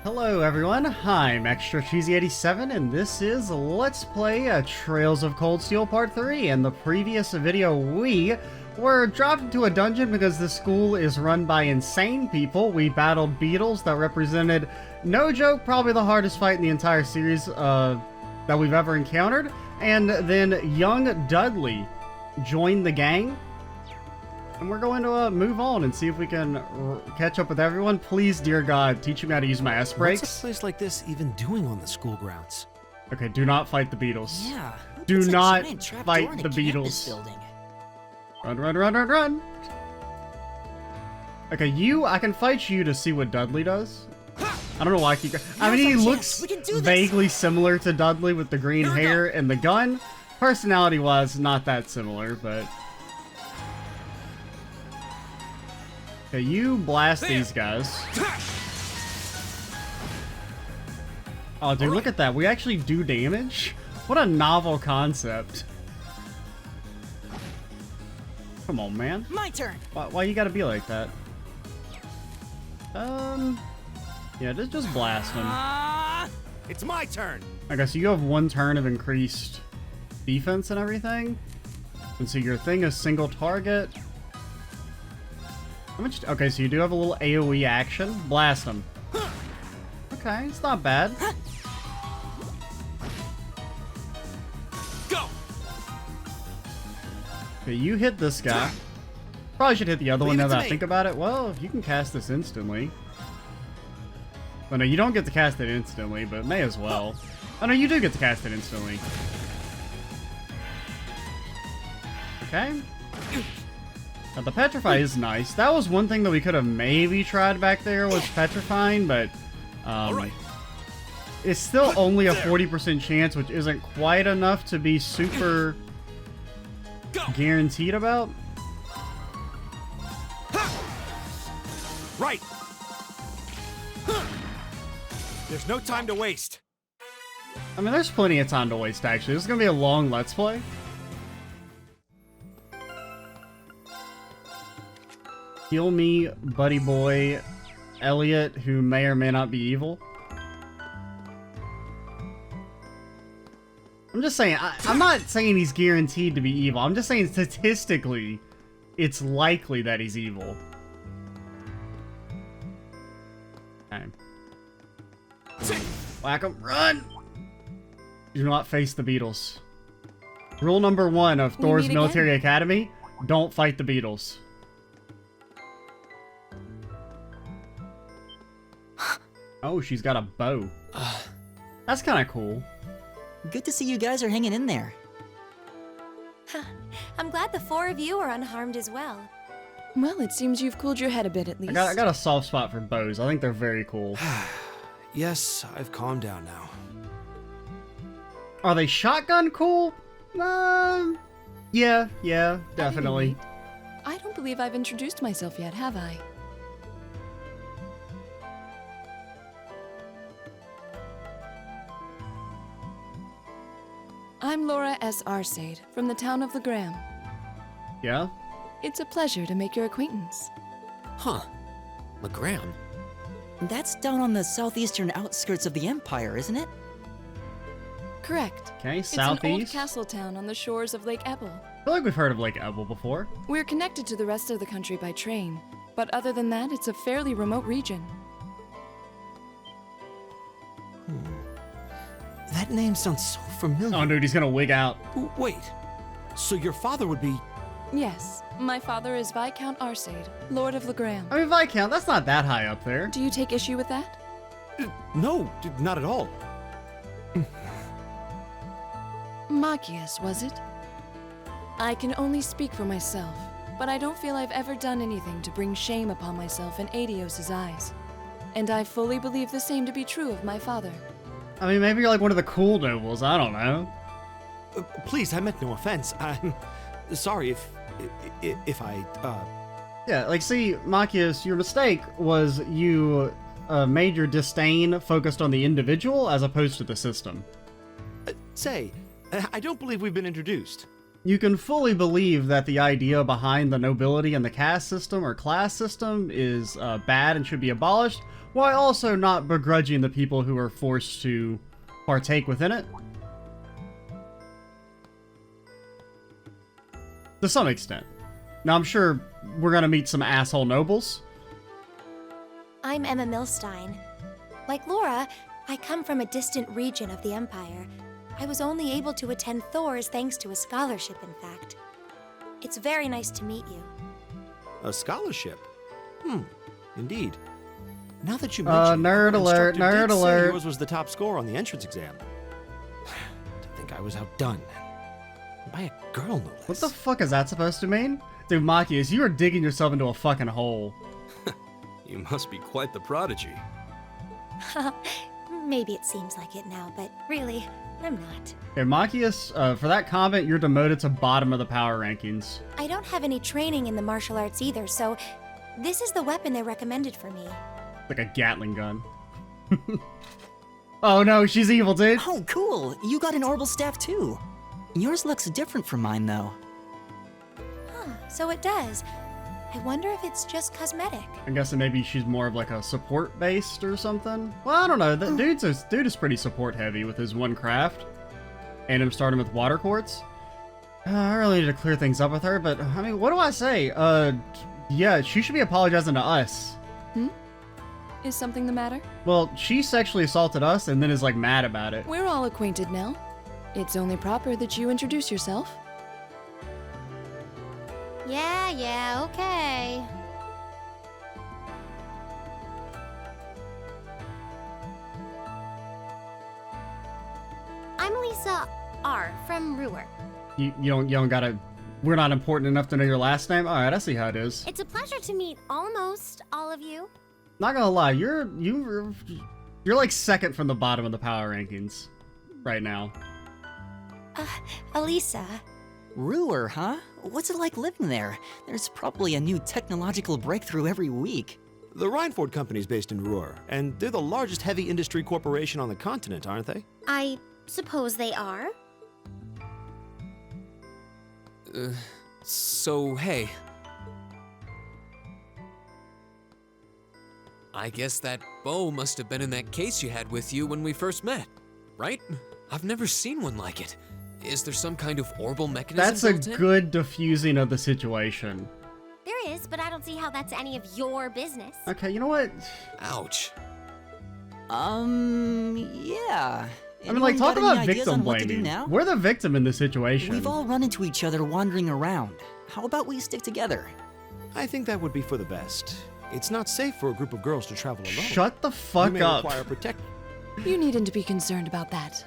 Hello everyone, I'm Extra Cheesy 87 and this is Let's Play Trails of Cold Steel Part 3. In the previous video we were dropped into a dungeon because the school is run by insane people. We battled beetles that represented, no joke, probably the hardest fight in the entire series that we've ever encountered. And then young Dudley joined the gang. And we're going to move on and see if we can catch up with everyone. Please, dear God, teach me how to use my S brakes. What's a place like this even doing on the school grounds? Okay, do not fight the beetles. Yeah. Do not fight the beetles. Run, run, run, run, run. Okay, I can fight you to see what Dudley does. I don't know why I keep... I mean, he looks vaguely similar to Dudley with the green hair and the gun. Personality-wise, not that similar, but... Okay, you blast these guys. Oh, dude, look at that. We actually do damage? What a novel concept. Come on, man. My turn. Why you gotta be like that? Yeah, just blast him. It's my turn. Okay, so you have one turn of increased defense and everything. And so your thing is single target. How much? Okay, so you do have a little AoE action. Blast him. Okay, it's not bad. Go. Okay, you hit this guy. Probably should hit the other one now that I me. think about it. Well, you can cast this instantly. Well, no, you don't get to cast it instantly, but may as well. Oh, no, you do get to cast it instantly. Okay. Now, the Petrify is nice. That was one thing that we could have maybe tried back there was Petrifying, but it's still only a 40% chance, which isn't quite enough to be super guaranteed about. Right. There's no time to waste. I mean, there's plenty of time to waste, actually. This is going to be a long Let's Play. Heal me, buddy boy, Elliot, who may or may not be evil. I'm just saying, I'm not saying he's guaranteed to be evil. I'm just saying statistically, it's likely that he's evil. Okay. Whack him, run! Do not face the beetles. Rule number 1 of Thor's Military Academy, don't fight the beetles. Oh, she's got a bow. That's kind of cool. Good to see you guys are hanging in there. I'm glad the 4 of you are unharmed as well. Well, it seems you've cooled your head a bit at least. I got a soft spot for bows. I think they're very cool. Yes, I've calmed down now. Are they shotgun cool? Yeah, definitely. I don't believe I've introduced myself yet, have I? I'm Laura S. Arcade, from the town of Legram. Yeah? It's a pleasure to make your acquaintance. Huh. Legram? That's down on the southeastern outskirts of the Empire, isn't it? Correct. Okay, It's an old southeast. castle town on the shores of Lake Ebble. I feel like we've heard of Lake Ebble before. We're connected to the rest of the country by train, but other than that, it's a fairly remote region. That name sounds so familiar. Oh, dude, he's gonna wig out. Wait. So your father would be... Yes, my father is Viscount Arcade, Lord of Legram. I mean, Viscount, that's not that high up there. Do you take issue with that? No, not at all. Machias, was it? I can only speak for myself, but I don't feel I've ever done anything to bring shame upon myself in Adios's eyes. And I fully believe the same to be true of my father. I mean, maybe you're like one of the cool nobles. I don't know. Please, I meant no offense. I'm sorry if I, Yeah, like, see, Machias, your mistake was you made your disdain focused on the individual as opposed to the system. Say, I don't believe we've been introduced. You can fully believe that the idea behind the nobility and the caste system or class system is bad and should be abolished, while also not begrudging the people who are forced to partake within it. To some extent. Now, I'm sure we're gonna meet some asshole nobles. I'm Emma Milstein. Like Laura, I come from a distant region of the Empire. I was only able to attend Thor's thanks to a scholarship, in fact. It's very nice to meet you. A scholarship? Indeed. Now that you mention it, nerd our alert, instructor nerd did say alert. yours was the top score on the entrance exam. To think I was outdone. By a girl, no less. What the fuck is that supposed to mean? Dude, Machias, you are digging yourself into a fucking hole. You must be quite the prodigy. Maybe it seems like it now, but really, I'm not. Okay, Machias, for that comment, you're demoted to bottom of the power rankings. I don't have any training in the martial arts either, so this is the weapon they recommended for me. Like a Gatling gun. Oh no, she's evil, dude. Oh, cool. You got an orbital staff too. Yours looks different from mine, though. Huh, so it does. I wonder if it's just cosmetic. I'm guessing maybe she's more of like a support based or something. Well, I don't know. That dude is pretty support heavy with his one craft. And him starting with water quartz. I really need to clear things up with her, but I mean, what do I say? Yeah, she should be apologizing to us. Is something the matter? Well, she sexually assaulted us and then is like mad about it. We're all acquainted now. It's only proper that you introduce yourself. Yeah, okay. I'm Lisa R. from Ruhr. You don't gotta. We're not important enough to know your last name. All right, I see how it is. It's a pleasure to meet almost all of you. Not gonna lie, you're like second from the bottom of the power rankings right now. Elisa. Ruhr, huh? What's it like living there? There's probably a new technological breakthrough every week. The Reinford Company's based in Ruhr, and they're the largest heavy industry corporation on the continent, aren't they? I suppose they are. So, hey. I guess that bow must have been in that case you had with you when we first met, right? I've never seen one like it. Is there some kind of orbital mechanism That's a built in? good diffusing of the situation. There is, but I don't see how that's any of your business. Okay, you know what? Ouch. Yeah. I mean, like, Anyone talk got any about ideas victim on what to do blaming. now? We're the victim in this situation. We've all run into each other wandering around. How about we stick together? I think that would be for the best. It's not safe for a group of girls to travel alone. Shut the You fuck may up. require protect. You needn't be concerned about that.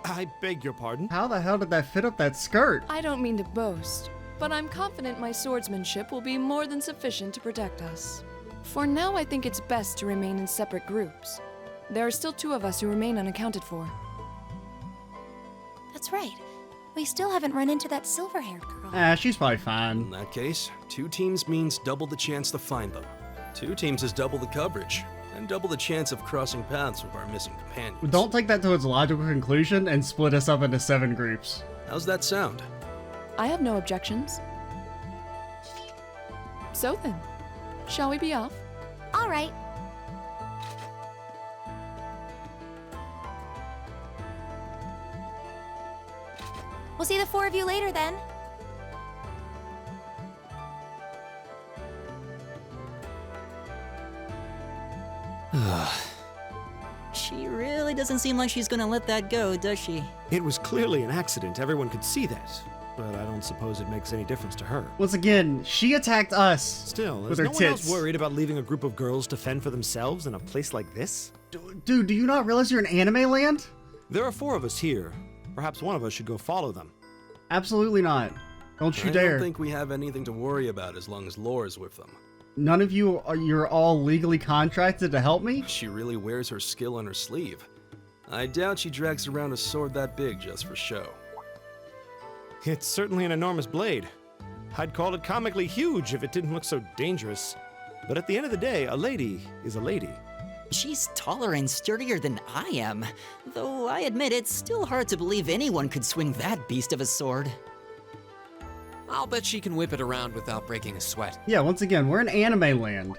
I beg your pardon? How the hell did that fit up that skirt? I don't mean to boast, but I'm confident my swordsmanship will be more than sufficient to protect us. For now, I think it's best to remain in separate groups. There are still 2 of us who remain unaccounted for. That's right. We still haven't run into that silver-haired girl. Ah, she's probably In fine. that case, 2 teams means double the chance to find them. 2 teams is double the coverage, and double the chance of crossing paths with our missing companions. Don't take that to its logical conclusion and split us up into 7 groups. How's that sound? I have no objections. So then, shall we be off? All right. We'll see the 4 of you later then. She really doesn't seem like she's gonna let that go, does she? It was clearly an accident. Everyone could see that. But I don't suppose it makes any difference to her. Once again, she attacked us. Still, with is her no one tits. else worried about leaving a group of girls to fend for themselves in a place like this? Dude, do you not realize you're in anime land? There are 4 of us here. Perhaps one of us should go follow them. Absolutely not. Don't you I dare. don't think we have anything to worry about as long as Laura's with them. None of you you're all legally contracted to help me? She really wears her skill on her sleeve. I doubt she drags around a sword that big just for show. It's certainly an enormous blade. I'd call it comically huge if it didn't look so dangerous. But at the end of the day, a lady is a lady. She's taller and sturdier than I am, though I admit it's still hard to believe anyone could swing that beast of a sword. I'll bet she can whip it around without breaking a sweat. Yeah, once again, we're in anime land.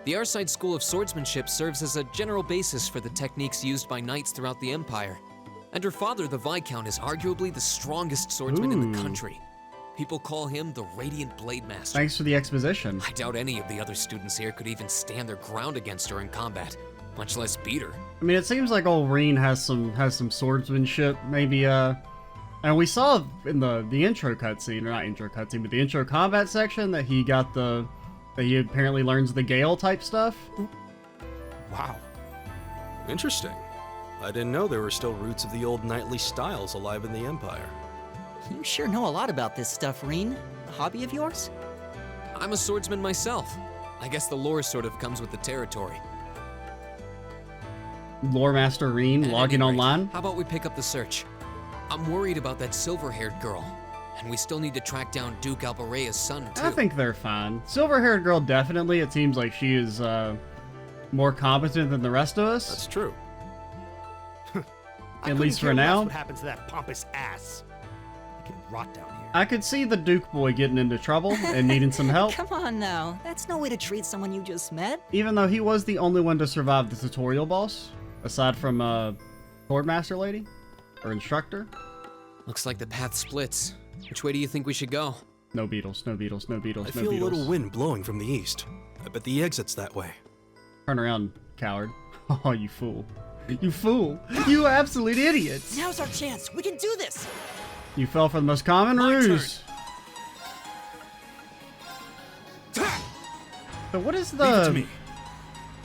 The Arside School of Swordsmanship serves as a general basis for the techniques used by knights throughout the Empire. And her father, the Viscount, is arguably the strongest swordsman in the country. People call him the Radiant Blade Master. Thanks for the exposition. I doubt any of the other students here could even stand their ground against her in combat, much less beat her. I mean, it seems like old Reen has some swordsmanship. Maybe, and we saw in the intro cutscene, or not intro cutscene, but the intro combat section that he got that he apparently learns the Gale type stuff. Wow. Interesting. I didn't know there were still roots of the old knightly styles alive in the Empire. You sure know a lot about this stuff, Reen. A hobby of yours? I'm a swordsman myself. I guess the lore sort of comes with the territory. Lore Master Reen At logging any rate, online. How about we pick up the search? I'm worried about that silver-haired girl. And we still need to track down Duke Albarea's son, too. I think they're fine. Silver-haired girl, definitely. It seems like she is more competent than the rest of us. That's true. At least for now. What happens to that pompous ass? He can rot down here. I could see the Duke boy getting into trouble and needing some help. Come on now, that's no way to treat someone you just met. Even though he was the only one to survive the tutorial boss, aside from Swordmaster lady or instructor. Looks like the path splits. Which way do you think we should go? No beetles, no beetles, no beetles, I no feel beetles. a little wind blowing from the east. I bet the exit's that way. Turn around, coward. Oh, you fool. You fool. You absolute idiot. Now's our chance, we can do this! You fell for the most common My ruse. So what is Leave it to me.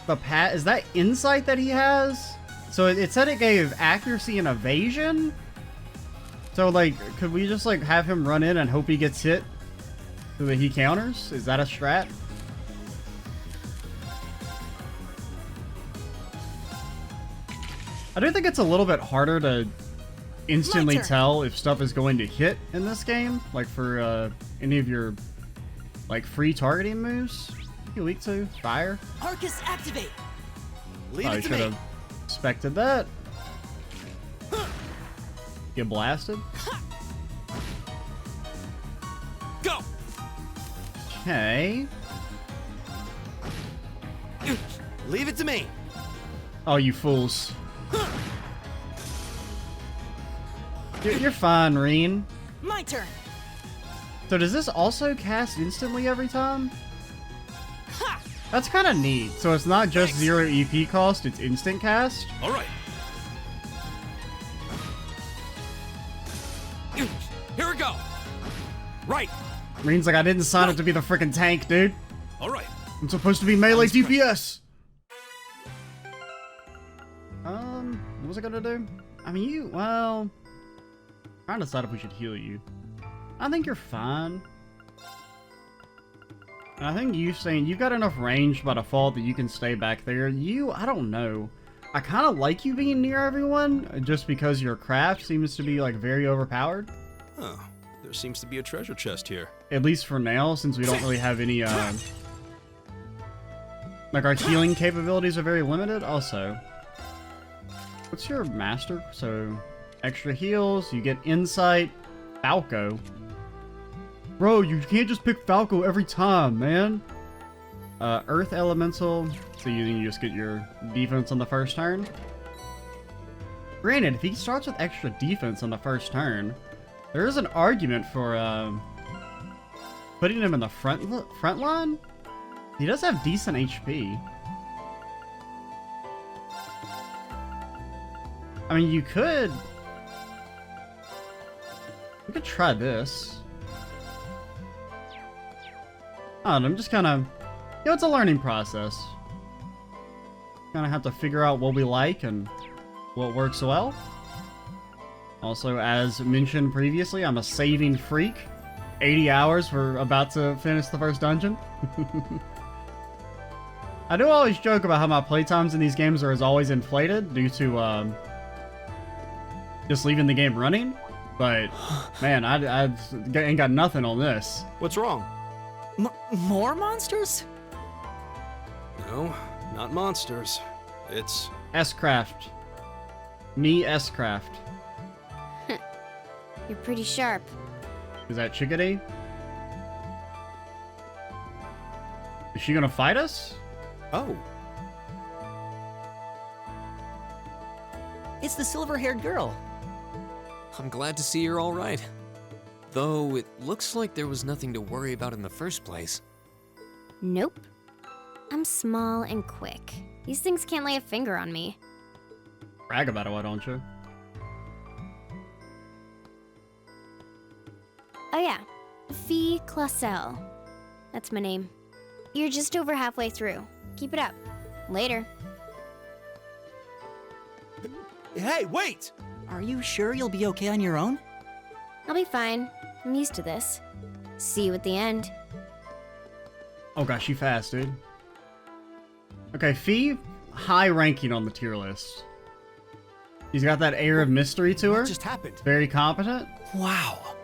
the pat? Is that insight that he has? So it said it gave accuracy and evasion. So like, could we just like have him run in and hope he gets hit so that he counters? Is that a strat? I do think it's a little bit harder to instantly tell if stuff is going to hit in this game, like for any of your like free targeting moves. You weak to fire. Arcus, activate! Leave Probably it to should me. have expected that. Get blasted. Go! Okay. Leave it to me. Oh, you fools. You're fine, Reen. My turn! So does this also cast instantly every time? That's kind of neat. So it's not just 0 EP cost, it's instant cast. All right. Here we go. Right. Reen's like, I didn't sign up to be the freaking tank, dude. All right. I'm supposed to be melee DPS. What was I gonna do? I mean, well, I'm trying to decide if we should heal you. I think you're fine. And I think you saying you've got enough range by default that you can stay back there. I don't know. I kind of like you being near everyone just because your craft seems to be like very overpowered. Oh, there seems to be a treasure chest here. At least for now, since we don't really have any, like our healing capabilities are very limited. Also, what's your master? So, extra heals, you get insight, Falco. Bro, you can't just pick Falco every time, man. Earth Elemental, so you just get your defense on the first turn. Granted, if he starts with extra defense on the first turn, there is an argument for putting him in the front line. He does have decent HP. I mean, we could try this. I don't know, I'm just kind of, it's a learning process. Kind of have to figure out what we like and what works well. Also, as mentioned previously, I'm a saving freak. 80 hours, we're about to finish the first dungeon. I do always joke about how my playtimes in these games are as always inflated due to just leaving the game running. But man, I ain't got nothing on this. What's wrong? More monsters? No, not monsters. It's... S-Craft. Me S-Craft. You're pretty sharp. Is that Chickadee? Is she gonna fight us? Oh, It's the silver-haired girl. I'm glad to see you're all right. Though it looks like there was nothing to worry about in the first place. Nope. I'm small and quick. These things can't lay a finger on me. Brag about it, why don't you? Oh yeah, Fie Clausel. That's my name. You're just over halfway through. Keep it up. Later. hey, wait! Are you sure you'll be okay on your own? I'll be fine. I'm used to this. See you at the end. Oh gosh, she fast, dude. Okay, Fie, high ranking on the tier list. She's got that air of mystery to her. What just happened? Very competent. Wow.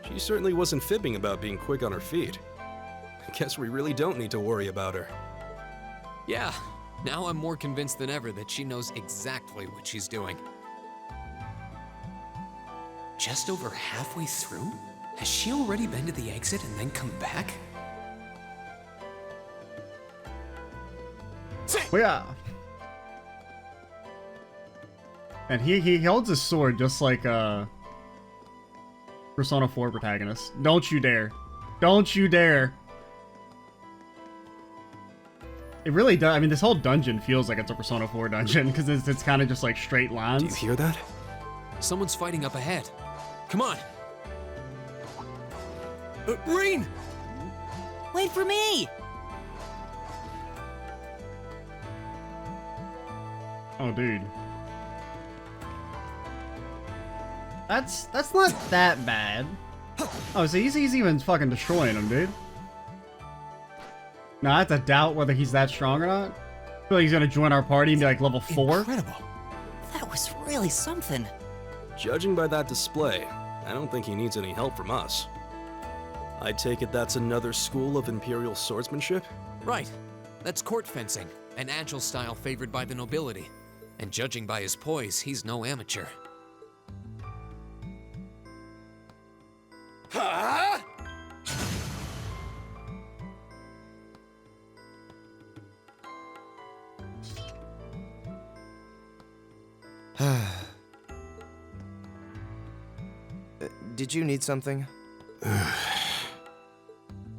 She certainly wasn't fibbing about being quick on her feet. Guess we really don't need to worry about her. Yeah, now I'm more convinced than ever that she knows exactly what she's doing. Just over halfway through? Has she already been to the exit and then come back? Well, yeah. And he holds his sword just like Persona 4 protagonist. Don't you dare. Don't you dare. It really does. I mean, this whole dungeon feels like it's a Persona 4 dungeon because it's kind of just like straight lines. Do you hear that? Someone's fighting up ahead. Come on. Reen! Wait for me! Oh, dude. That's not that bad. Oh, so he's even fucking destroying him, dude. Now I have to doubt whether he's that strong or not. I feel like he's gonna join our party and be like level 4. Incredible. That was really something. Judging by that display, I don't think he needs any help from us. I take it that's another school of Imperial swordsmanship? Right. That's court fencing, an agile style favored by the nobility. And judging by his poise, he's no amateur. Huh? Did you need something?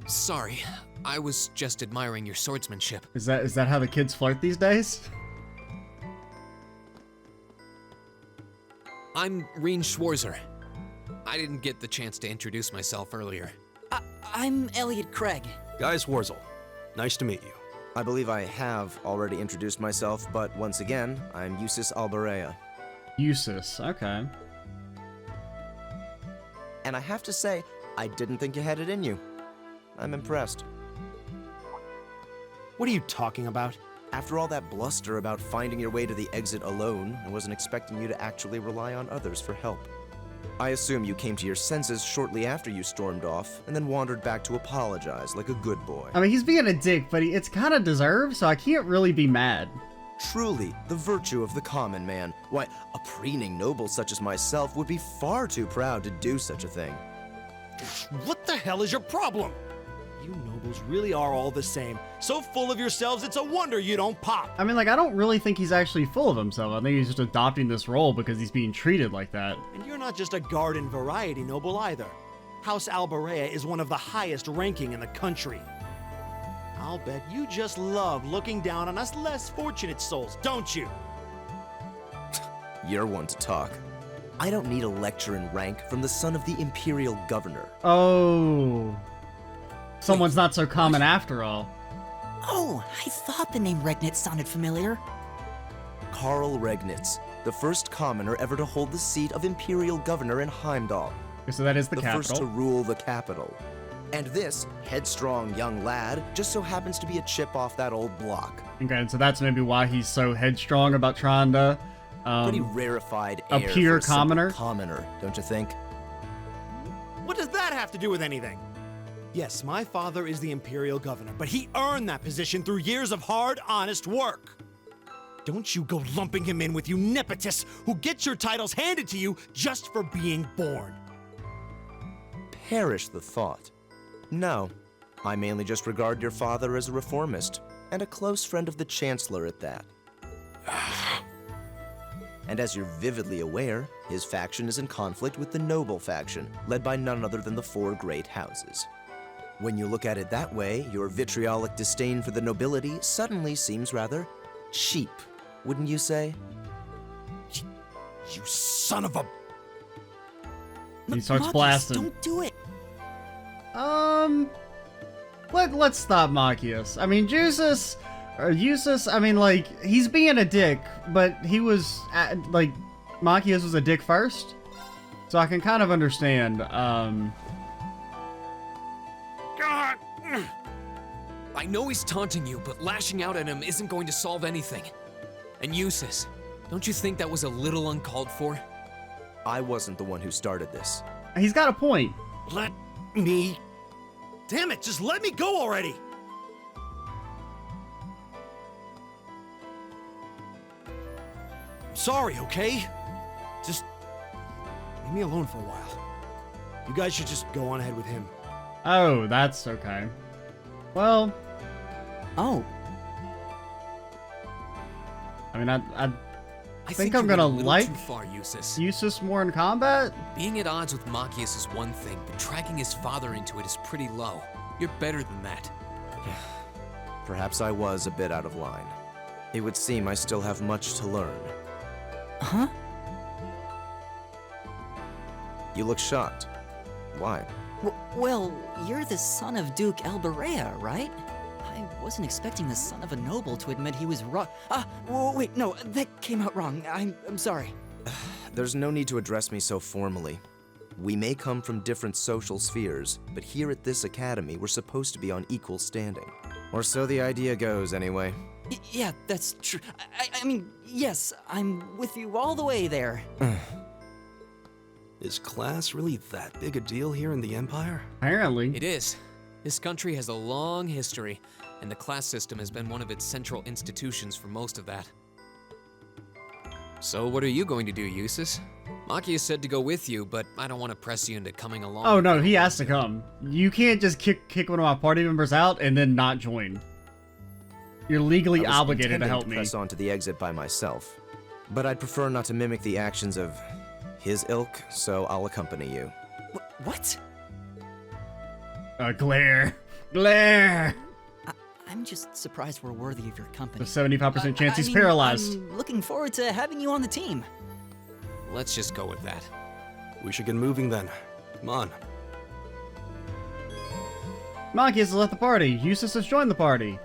Sorry, I was just admiring your swordsmanship. Is that how the kids flirt these days? I'm Reen Schwarzer. I didn't get the chance to introduce myself earlier. I'm Elliot Craig. Gaius Warzel, nice to meet you. I believe I have already introduced myself, but once again, I'm Eusis Alberea. Eusis, okay. And I have to say, I didn't think you had it in you. I'm impressed. What are you talking about? After all that bluster about finding your way to the exit alone, I wasn't expecting you to actually rely on others for help. I assume you came to your senses shortly after you stormed off, and then wandered back to apologize like a good boy. I mean, he's being a dick, but it's kind of deserved, so I can't really be mad. Truly, the virtue of the common man. Why, a preening noble such as myself would be far too proud to do such a thing. What the hell is your problem? You nobles really are all the same. So full of yourselves, it's a wonder you don't pop. I mean, like, I don't really think he's actually full of himself. I think he's just adopting this role because he's being treated like that. And you're not just a garden variety noble either. House Alberea is one of the highest ranking in the country. I'll bet you just love looking down on us less fortunate souls, don't you? You're one to talk. I don't need a lecture in rank from the son of the Imperial Governor. Oh. Someone's not so common after all. Oh, I thought the name Regnitz sounded familiar. Karl Regnitz, the first commoner ever to hold the seat of Imperial Governor in Heimdall. Okay, so that is the capital. First to rule the capital. And this headstrong young lad just so happens to be a chip off that old block. Okay, and so that's maybe why he's so headstrong about trying to Pretty rarefied air appear for a simple commoner. commoner, don't you think? What does that have to do with anything? Yes, my father is the Imperial Governor, but he earned that position through years of hard, honest work. Don't you go lumping him in with you nepotists who get your titles handed to you just for being born. Perish the thought. No, I mainly just regard your father as a reformist, and a close friend of the Chancellor at that. And as you're vividly aware, his faction is in conflict with the noble faction, led by none other than the four great houses. When you look at it that way, your vitriolic disdain for the nobility suddenly seems rather cheap, wouldn't you say? You son of a... He starts Marcus, blasting. Don't do it. Let's stop Machias. I mean, Jusis, I mean, like, he's being a dick, but he was, like, Machias was a dick first. So I can kind of understand, God. I know he's taunting you, but lashing out at him isn't going to solve anything. And Eustace, don't you think that was a little uncalled for? I wasn't the one who started this. He's got a point. Let me... Damn it, just let me go already! I'm sorry, okay? Just leave me alone for a while. You guys should just go on ahead with him. Oh, that's okay. Well, Oh, I mean, I think you I'm went gonna a little like too far, Eustace. Eustace more in combat. Being at odds with Machias is one thing, but dragging his father into it is pretty low. You're better than that. Perhaps I was a bit out of line. It would seem I still have much to learn. huh? You look shocked. Why? Well, you're the son of Duke Alberea, right? I wasn't expecting the son of a noble to admit he was wrong. Wait, no, that came out wrong. I'm sorry. There's no need to address me so formally. We may come from different social spheres, but here at this academy, we're supposed to be on equal standing. Or so the idea goes, anyway. Yeah, that's true. I mean, yes, I'm with you all the way there. Is class really that big a deal here in the Empire? Apparently. It is. This country has a long history, and the class system has been one of its central institutions for most of that. So what are you going to do, Eustace? Machias said to go with you, but I don't want to press you into coming along. Oh no, he has to come. You can't just kick one of my party members out and then not join. You're legally I was obligated to intending help to me. press on to the exit by myself, but I'd prefer not to mimic the actions of his ilk, so I'll accompany you. What? Glare. Glare! I'm just surprised we're worthy of your company. The 75% chance he's I mean, paralyzed. I'm looking forward to having you on the team. Let's just go with that. We should get moving then. Come on. Machias has left the party. Eustace has joined the party.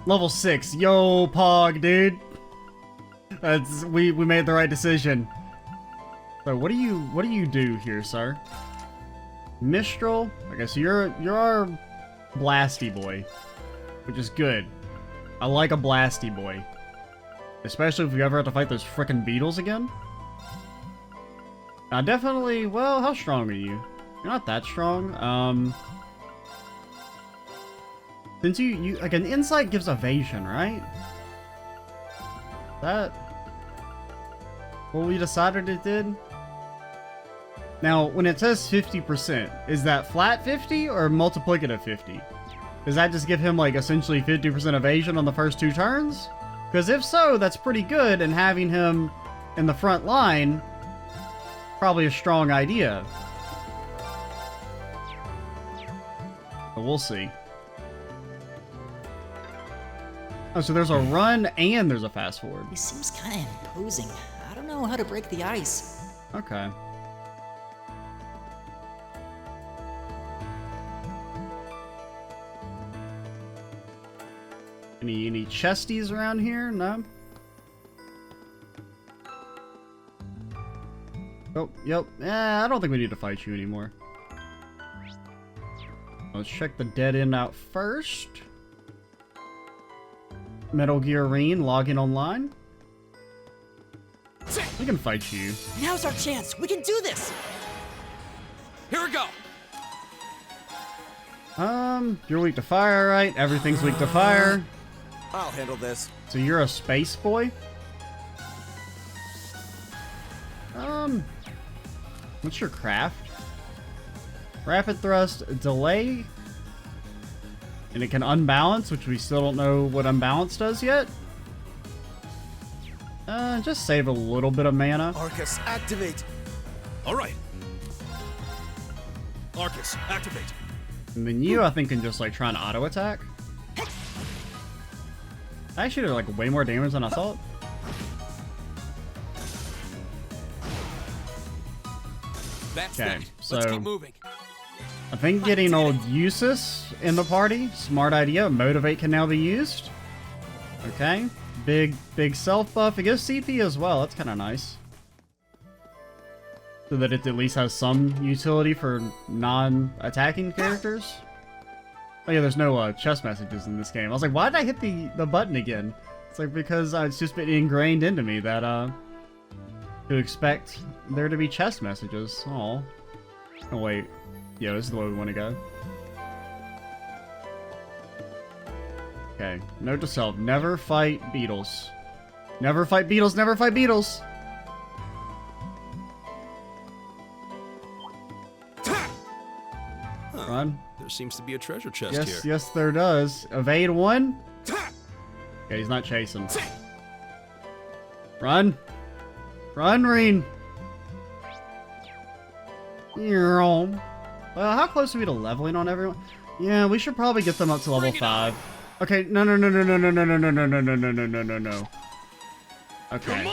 Level 6. Yo, Pog, dude. We made the right decision. So what do you do here, sir? Mistral. Okay, so you're our blasty boy, which is good. I like a blasty boy, especially if we ever have to fight those frickin' beetles again. Definitely. Well, how strong are you? You're not that strong. Since you like an insight gives evasion, right? That what we decided it did. Now, when it says 50%, is that flat 50 or multiplicative 50? Does that just give him, like, essentially 50% evasion on the first 2 turns? Because if so, that's pretty good, and having him in the front line, probably a strong idea. But we'll see. Oh, so there's a run and there's a fast forward. He seems kind of imposing. I don't know how to break the ice. Okay. Any chesties around here? No? Oh, yep. I don't think we need to fight you anymore. Let's check the dead end out first. Metal Gear Reen, login online. We can fight you. Now's our chance. We can do this. Here we go! You're weak to fire, right? Everything's weak to fire. I'll handle this. So you're a space boy? What's your craft? Rapid thrust, delay. And it can unbalance, which we still don't know what unbalance does yet. Just save a little bit of mana. Arcus, activate. All right. Arcus, activate. And then you, I think, can just like try and auto attack. Actually, they're like way more damage than I thought. That's Okay, that. so Let's keep moving. I think getting old Eustace in the party, smart idea. Motivate can now be used. Okay, big self buff. It gives CP as well. That's kind of nice. So that it at least has some utility for non-attacking characters. Oh yeah, there's no chest messages in this game. I was like, why did I hit the button again? It's like because it's just been ingrained into me that to expect there to be chest messages. Oh wait. Yeah, this is the way we want to go. Okay, note to self, never fight beetles. Never fight beetles, never fight beetles! Run. There seems to be a treasure chest Yes, here. yes there does. Evade 1. Okay, he's not chasing. Run! Run, Reen! Well, how close are we to leveling on everyone? Yeah, we should probably get them up to level 5. Okay, no. Okay.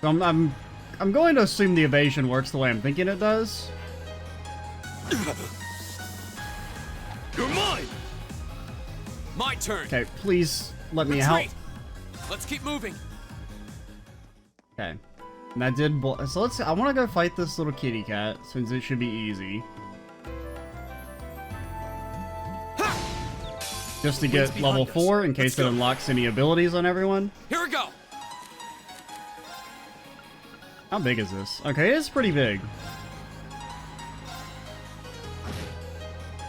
So I'm going to assume the evasion works the way I'm thinking it does. You're mine! My turn. Okay, please let me help. Retreat. Let's keep moving. Okay. And that did so let's I want to go fight this little kitty cat since it should be easy. Just to get level 4 in case it unlocks any abilities on everyone. Here we go. How big is this? Okay, it's pretty big.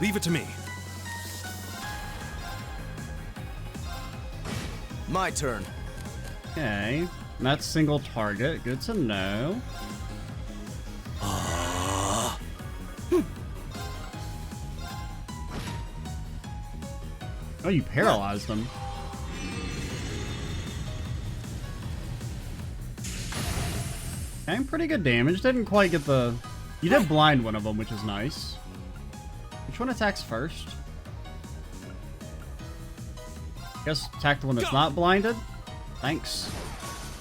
Leave it to me. My turn. Okay. And that's single target. Good to know. Oh, you paralyzed them. Okay, pretty good damage. Didn't quite get the... You did blind one of them, which is nice. Which one attacks first? Guess attack the one that's not blinded. Thanks.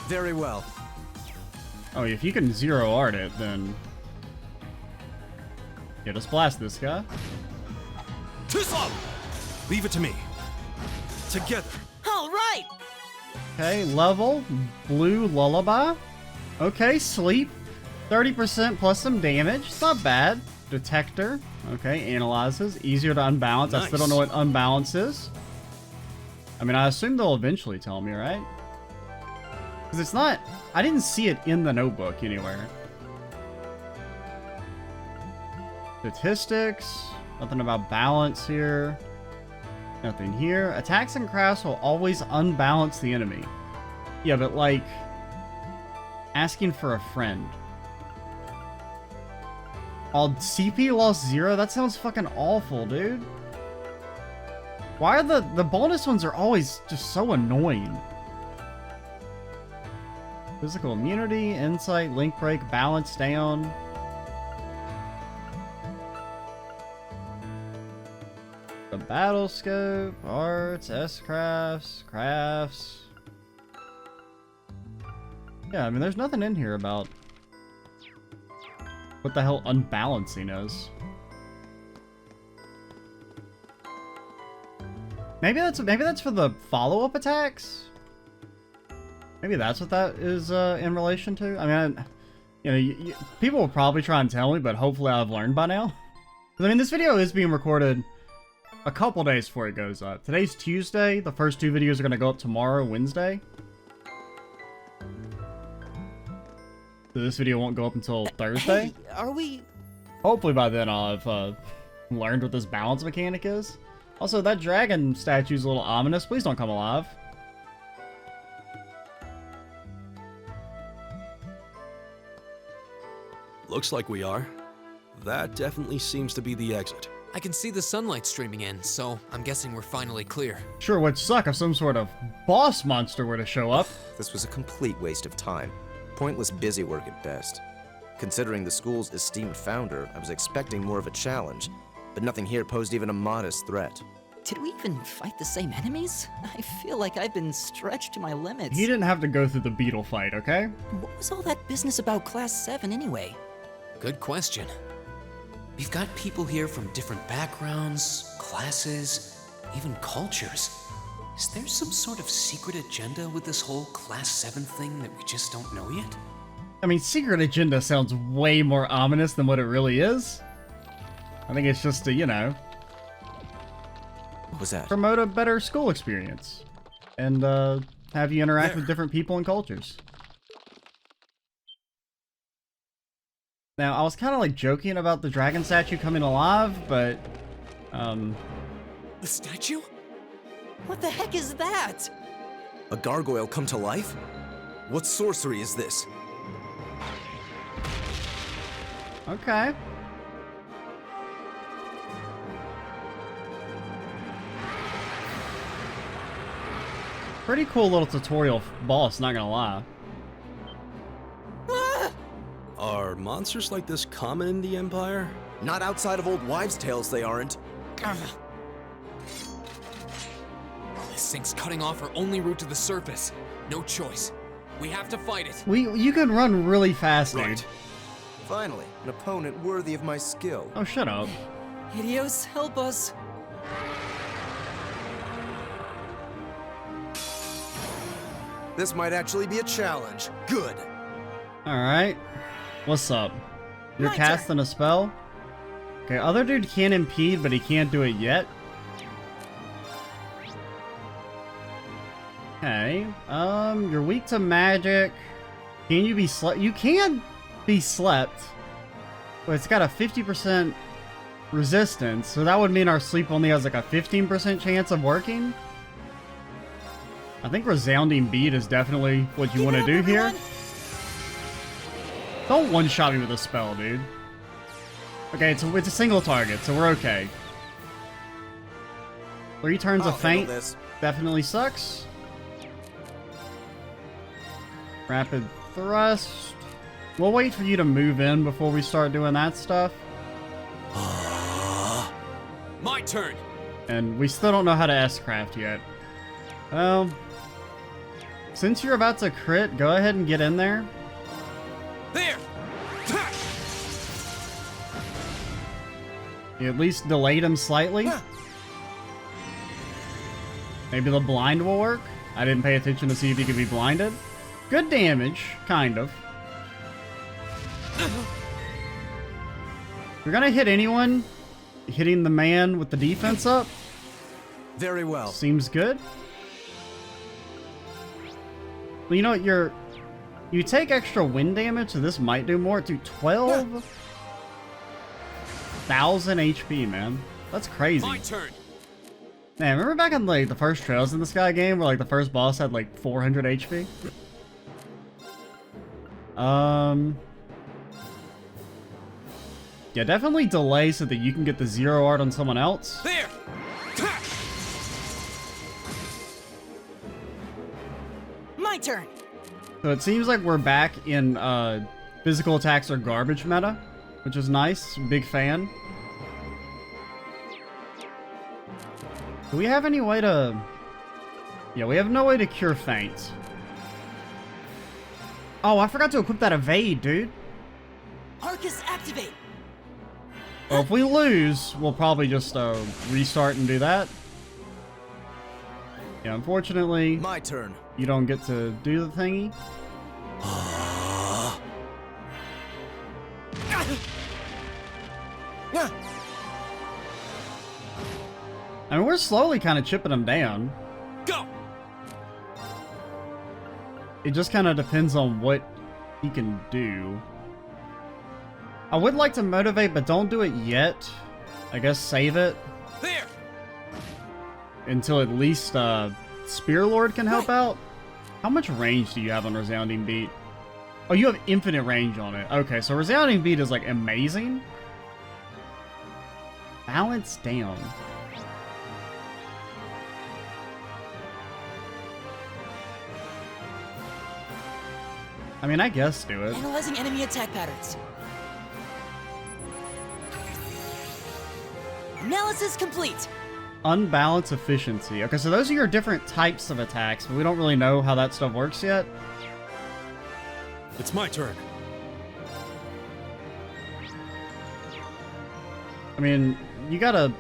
Very well. Oh, if you can zero art it, then... Yeah, just blast this guy. Too slow! Leave it to me. Together. All right! Okay, level. Blue Lullaby. Okay, sleep. 30% plus some damage. It's not bad. Detector. Okay, analyzes. Easier to unbalance. Nice. I still don't know what unbalance is. I mean, I assume they'll eventually tell me, right? Because it's not... I didn't see it in the notebook anywhere. Statistics. Nothing about balance here. Nothing here. Attacks and crafts will always unbalance the enemy. Yeah, but like... asking for a friend. All CP lost 0? That sounds fucking awful, dude. Why are the bonus ones are always just so annoying? Physical immunity, insight, link break, balance down. The battle scope, arts, S-crafts, crafts. Yeah, I mean, there's nothing in here about what the hell unbalancing is. Maybe that's for the follow-up attacks. Maybe that's what that is in relation to. I mean, you know, people will probably try and tell me, but hopefully I've learned by now. I mean, this video is being recorded a couple days before it goes up. Today's Tuesday. The first 2 videos are going to go up tomorrow, Wednesday. So this video won't go up until Thursday. Hey, are we... Hopefully by then I'll have learned what this balance mechanic is. Also, that dragon statue's a little ominous. Please don't come alive. Looks like we are. That definitely seems to be the exit. I can see the sunlight streaming in, so I'm guessing we're finally clear. Sure would suck if some sort of boss monster were to show up. This was a complete waste of time. Pointless busy work at best. Considering the school's esteemed founder, I was expecting more of a challenge, but nothing here posed even a modest threat. Did we even fight the same enemies? I feel like I've been stretched to my limits. He didn't have to go through the beetle fight, okay? What was all that business about Class 7 anyway? Good question. We've got people here from different backgrounds, classes, even cultures. Is there some sort of secret agenda with this whole Class 7 thing that we just don't know yet? I mean, secret agenda sounds way more ominous than what it really is. I think it's just to, you know... What was that? Promote a better school experience. And, have you interact with different people and cultures. Now, I was kind of like joking about the dragon statue coming alive, but, The statue? What the heck is that? A gargoyle come to life? What sorcery is this? Okay. Pretty cool little tutorial boss, not gonna lie. Are monsters like this common in the Empire? Not outside of old wives' tales, they aren't. This thing's cutting off our only route to the surface. No choice. We have to fight it. You can run really fast, dude. Right. Finally, an opponent worthy of my skill. Oh, shut up. Idios, help us. This might actually be a challenge. Good. Alright. What's up? You're My casting a spell? Okay, other dude can impede, but he can't do it yet. Okay. You're weak to magic. Can you be slept? You can be slept. But it's got a 50% resistance, so that would mean our sleep only has like a 15% chance of working. I think resounding beat is definitely what you want to do here. Don't one-shot me with a spell, dude. Okay, it's a single target, so we're okay. 3 turns of feint definitely sucks. Rapid thrust. We'll wait for you to move in before we start doing that stuff. My turn. And we still don't know how to S-craft yet. Well, since you're about to crit, go ahead and get in there. There. You at least delayed him slightly. Maybe the blind will work. I didn't pay attention to see if he could be blinded. Good damage, kind of. If you're gonna hit anyone, hitting the man with the defense up. Very well. Seems good. Well, you know what, you take extra wind damage, so this might do more. Do 12,000 HP, man. That's crazy. My turn. Man, remember back in like the first Trails in the Sky game where like the first boss had like 400 HP? Yeah, definitely delay so that you can get the zero art on someone else. There. My turn. So it seems like we're back in physical attacks or garbage meta, which is nice. Big fan. Do we have any way to... Yeah, we have no way to cure feint. Oh, I forgot to equip that evade, dude. Arcus activate. Well, if we lose, we'll probably just restart and do that. Yeah, unfortunately, My turn. you don't get to do the thingy. I mean, we're slowly kind of chipping him down. Go. It just kind of depends on what he can do. I would like to motivate, but don't do it yet. I guess save it There! until at least Spear Lord can help out. How much range do you have on Resounding Beat? Oh, you have infinite range on it. Okay, so Resounding Beat is like amazing. Balance down. I mean, I guess do it. Analyzing enemy attack patterns. Analysis complete. Unbalanced efficiency. Okay, so those are your different types of attacks, but we don't really know how that stuff works yet. It's my turn. I mean, you gotta...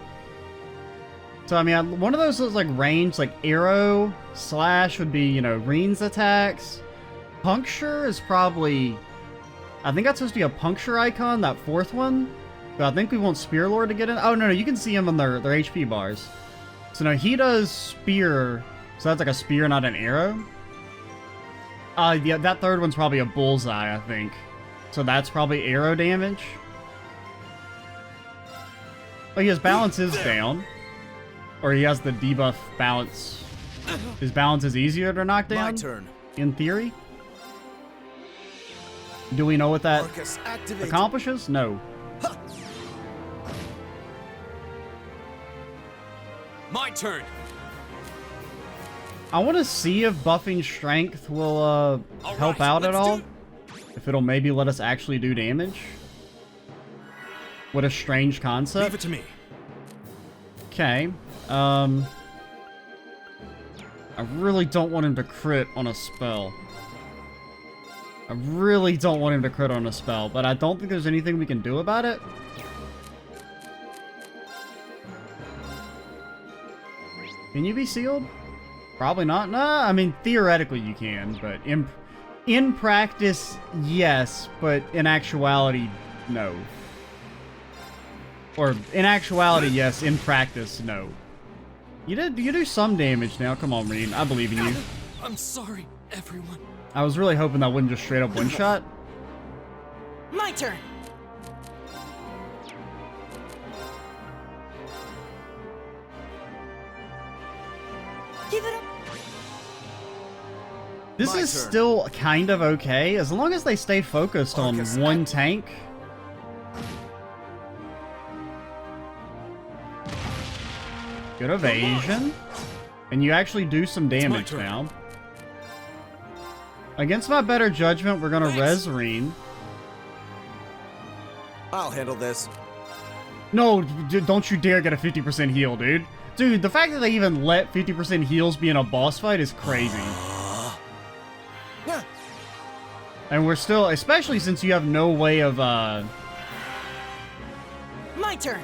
So, I mean, one of those is like range, like arrow, slash would be, you know, Reen's attacks. Puncture is probably... I think that's supposed to be a puncture icon, that fourth one. But I think we want Spear Lord to get in. Oh, no, you can see him on their HP bars. So, no, he does spear. So that's like a spear, not an arrow. Yeah, that third one's probably a bullseye, I think. So that's probably arrow damage. Oh, his balance is down. Or he has the debuff balance. His balance is easier to knock down. My turn. In theory. Do we know what that accomplishes? No. My turn. I want to see if buffing strength will help out at all. If it'll maybe let us actually do damage. What a strange concept. Leave it to me. Okay. I really don't want him to crit on a spell. I really don't want him to crit on a spell, but I don't think there's anything we can do about it. Can you be sealed? Probably not. Nah, I mean, theoretically you can, but in practice, yes, but in actuality, no. Or, in actuality, yes, in practice, no. You do some damage now. Come on, Reen. I believe in you. I'm sorry, everyone. I was really hoping that wouldn't just straight up one-shot. My turn. Give it up. This is still kind of okay, as long as they stay focused on one tank. Good evasion. And you actually do some damage now. Against my better judgment, we're gonna res Reen. I'll handle this. No, don't you dare get a 50% heal, dude. Dude, the fact that they even let 50% heals be in a boss fight is crazy. And we're still, especially since you have no way of, My turn.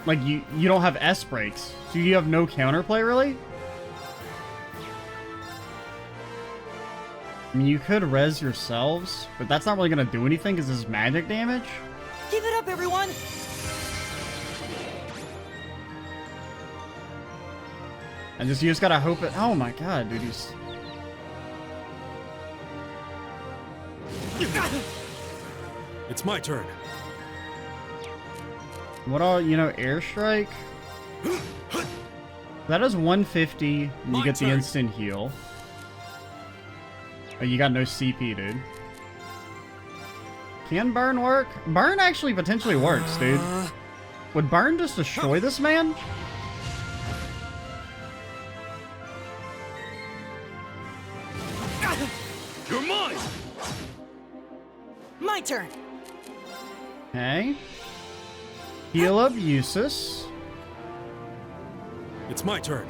like, you don't have S breaks. So you have no counterplay, really? I mean, you could res yourselves, but that's not really gonna do anything because this is magic damage. Give it up, everyone. And you just gotta hope it. Oh my god, dude, he's. It's my turn. What all, you know, airstrike? That is 150, and you get the instant heal. Oh, you got no CP, dude. Can burn work? Burn actually potentially works, dude. Would burn just destroy this man? You're mine. My turn. Okay. Heal up Usus. It's my turn.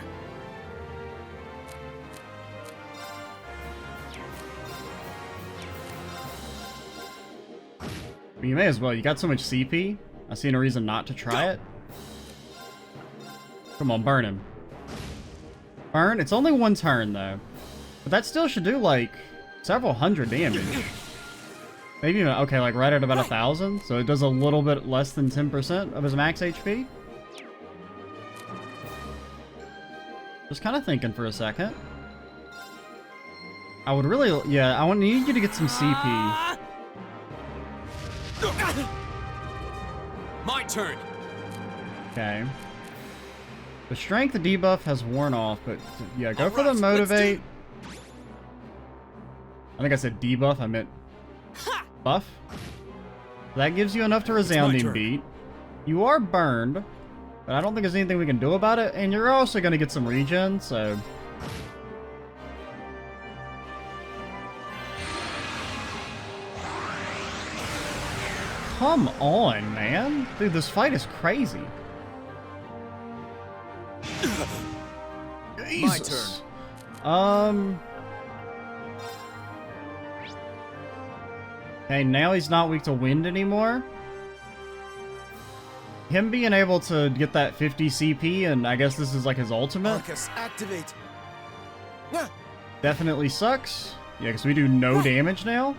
You may as well. You got so much CP. I see no reason not to try it. Come on, burn him. Burn? It's only one turn, though. But that still should do, like, several hundred damage. Maybe even, okay, like right at about 1,000. So it does a little bit less than 10% of his max HP. Just kind of thinking for a second. I would really, yeah, I need you to get some CP. My turn. Okay. The strength debuff has worn off, but yeah, go for the Alright, motivate. I think I said debuff, I meant buff. That gives you enough to resounding turn. beat. You are burned, but I don't think there's anything we can do about it, and you're also going to get some regen, so... Come on, man. Dude, this fight is crazy. My Jesus. turn. Okay, now he's not weak to wind anymore. Him being able to get that 50 CP, and I guess this is like his ultimate, Arcus, activate. Ah, definitely sucks. Yeah, because we do no damage now.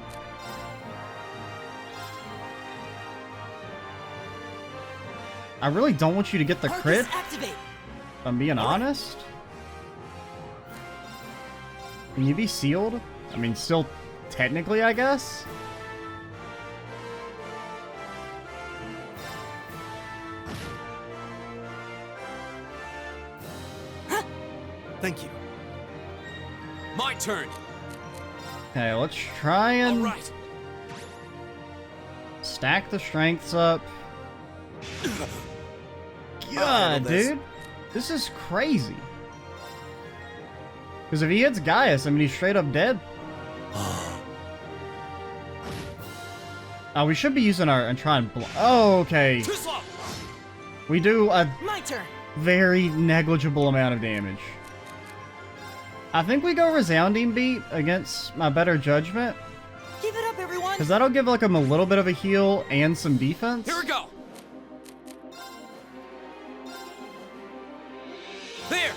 I really don't want you to get the crit, Activate. if I'm being honest. Can you be sealed? I mean, still technically, I guess. Thank you. My turn. Okay, let's try and All right. stack the strengths up. God, handle this. dude. This is crazy. Because if he hits Gaius, I mean, he's straight up dead. We should be using our... and try and... Oh, okay. Too slow. We do a My turn. very negligible amount of damage. I think we go Resounding Beat against my better judgment. Give it up, everyone. Because that'll give like him a little bit of a heal and some defense. Here we go. There.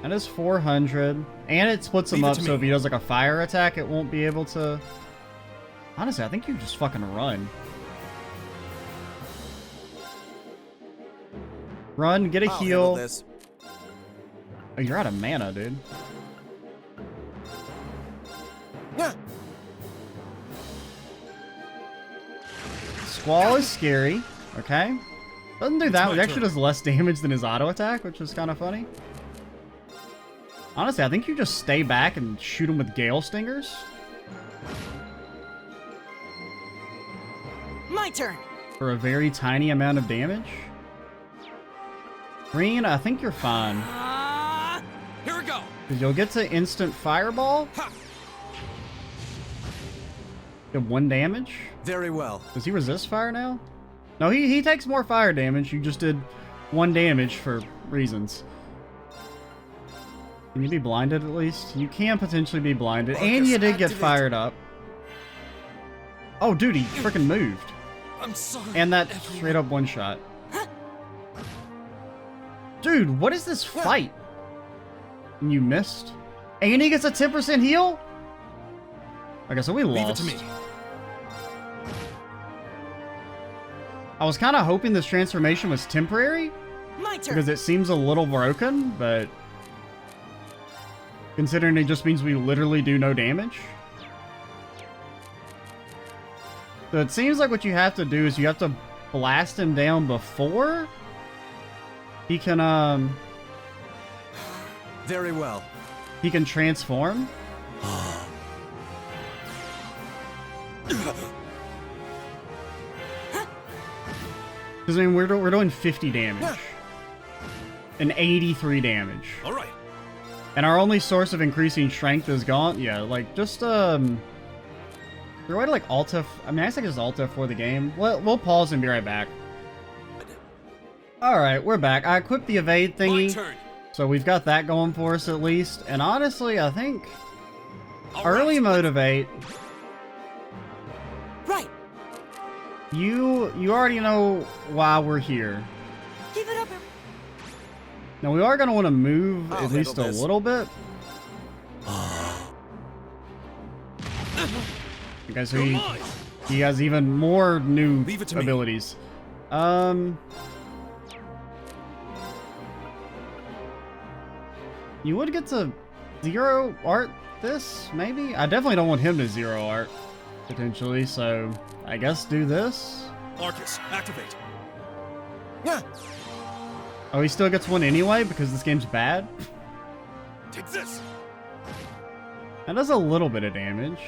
That is 400. And it splits him Leave it up, to so me. if he does like a fire attack, it won't be able to... Honestly, I think you just fucking run. Run, get a I'll handle heal. this. Oh, you're out of mana, dude. Ah, Squall is scary. Okay. Doesn't do that. my It actually turn. does less damage than his auto attack, which is kind of funny. Honestly, I think you just stay back and shoot him with Gale Stingers. My turn. For a very tiny amount of damage. Green, I think you're fine. Here we go. Because you'll get to instant fireball. Ha. Get 1 damage. very well. Does he resist fire now? No, he takes more fire damage. You just did 1 damage for reasons. Can you be blinded at least? You can potentially be blinded. And you did get activate. fired up. Oh, dude, he freaking moved. I'm sorry. And that everyone. straight up 1-shot. Dude, what is this fight? And you missed. And he gets a 10% heal? Okay, so we Leave it lost. to me. I was kind of hoping this transformation was temporary, My turn. because it seems a little broken, but considering it just means we literally do no damage. So it seems like what you have to do is you have to blast him down before he can Very well. transform. Because I mean we're doing 50 damage and 83 damage. All right. And our only source of increasing strength is gone. Yeah, like, just, is there a way to, like, Alt F... I mean, I think it's Alt F for the game. We'll pause and be right back. Alright, we're back. I equipped the evade My thingy, turn. so we've got that going for us at least. And honestly, I think All early right. motivate, Right. you already know why we're here. Give it up. Now, we are going to want to move I'll at least a handle this. little bit. Okay, so he has even more new Leave it to me. abilities. You would get to 0 art this, maybe? I definitely don't want him to 0 art, potentially, so I guess do this. Arcus, activate. Yeah. Oh, he still gets one anyway because this game's bad? Take this. That does a little bit of damage.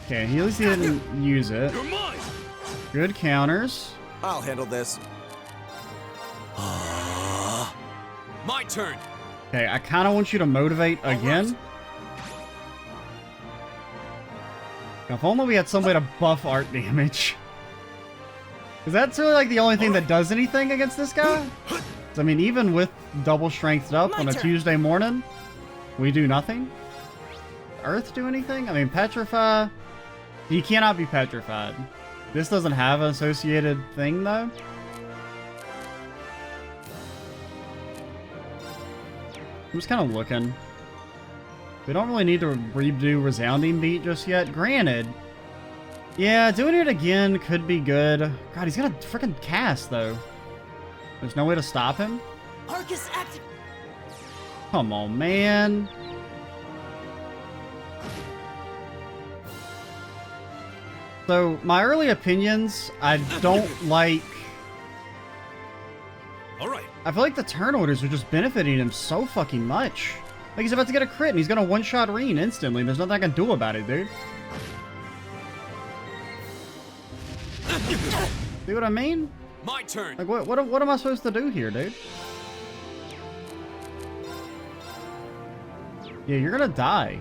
Okay, at least he didn't use it. You're mine. Good counters. I'll handle this. My turn. Okay, I kind of want you to motivate again. Now, if only we had some way to buff art damage. Because that's really like the only thing that does anything against this guy. So, I mean, even with double strengthed up on a Tuesday morning, we do nothing. Earth do anything? I mean, petrify. He cannot be petrified. This doesn't have an associated thing, though. I'm just kind of looking. We don't really need to redo Resounding Beat just yet. Granted, yeah, doing it again could be good. God, he's got a freaking cast, though. There's no way to stop him? Arcus active. Come on, man. So, my early opinions, I don't like... Alright. I feel like the turn orders are just benefiting him so fucking much. Like, he's about to get a crit, and he's gonna one-shot Reen instantly. There's nothing I can do about it, dude. See what I mean? My turn. Like, what am I supposed to do here, dude? Yeah, you're gonna die.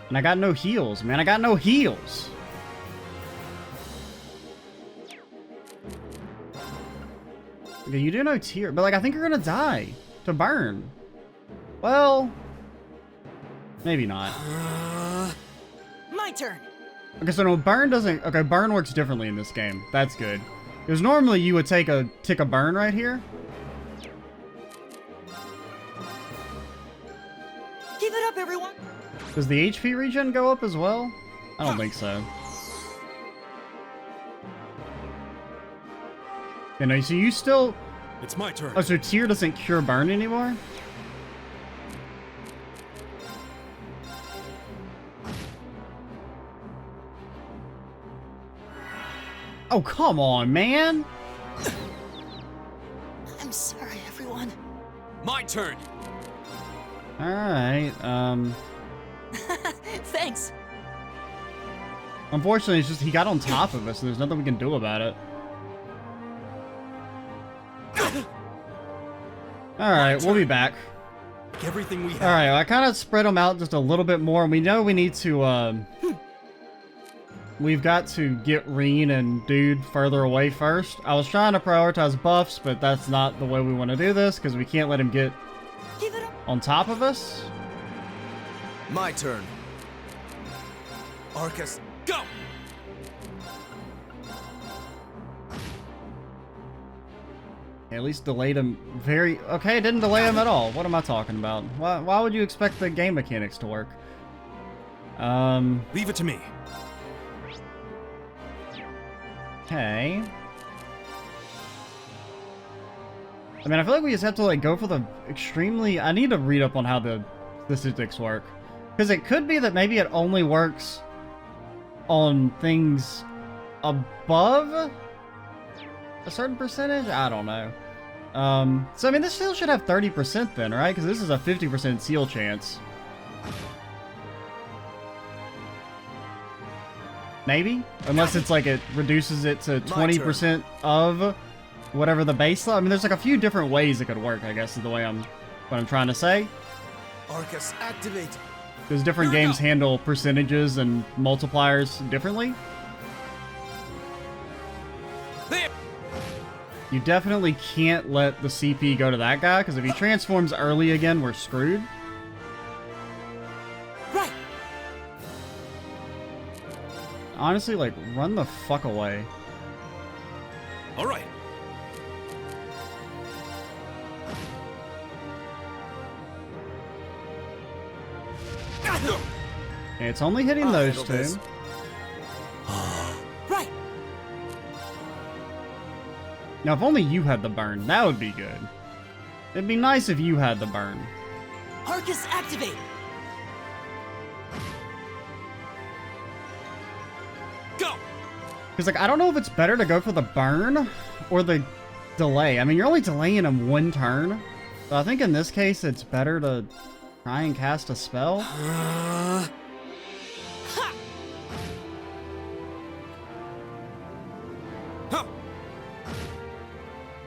And I got no heals, man. I got no heals. Okay, you do no tier, but like, I think you're gonna die to burn. Well, maybe not. My turn. Okay, so no, burn doesn't... Okay, burn works differently in this game. That's good. Because normally you would tick a burn right here. Keep it up, everyone. Does the HP regen go up as well? I don't think so. You know, so you still... It's my turn. Oh, so tier doesn't cure burn anymore? Oh, come on, man! I'm sorry, everyone. My turn. Alright, Thanks. unfortunately, it's just he got on top of us, and there's nothing we can do about it. Alright, we'll be back. Everything we have. Alright, I kind of spread them out just a little bit more, and we know we need to, we've got to get Reen and Dude further away first. I was trying to prioritize buffs, but that's not the way we want to do this, because we can't let him get on top of us. My turn. Arcus, Go. At least delayed him very... Okay, it didn't delay him at all. What am I talking about? Why would you expect the game mechanics to work? Leave it to me. Okay. I mean, I feel like we just have to, like, go for the extremely... I need to read up on how the statistics work. Because it could be that maybe it only works on things above a certain percentage? I don't know. So, I mean, this still should have 30% then, right? Because this is a 50% seal chance. Maybe? Unless it's like it reduces it to 20% of whatever the base level. I mean, there's like a few different ways it could work, I guess, is the way what I'm trying to say. Arcus, activate. Because different games handle percentages and multipliers differently. There. You definitely can't let the CP go to that guy, because if he transforms early again, we're screwed. Right. Honestly, like, run the fuck away. All right. Okay, it's only hitting those two. Right. Now, if only you had the burn, that would be good. It'd be nice if you had the burn. Arcus activate. Go. Because, like, I don't know if it's better to go for the burn or the delay. I mean, you're only delaying him one turn. So I think in this case, it's better to try and cast a spell.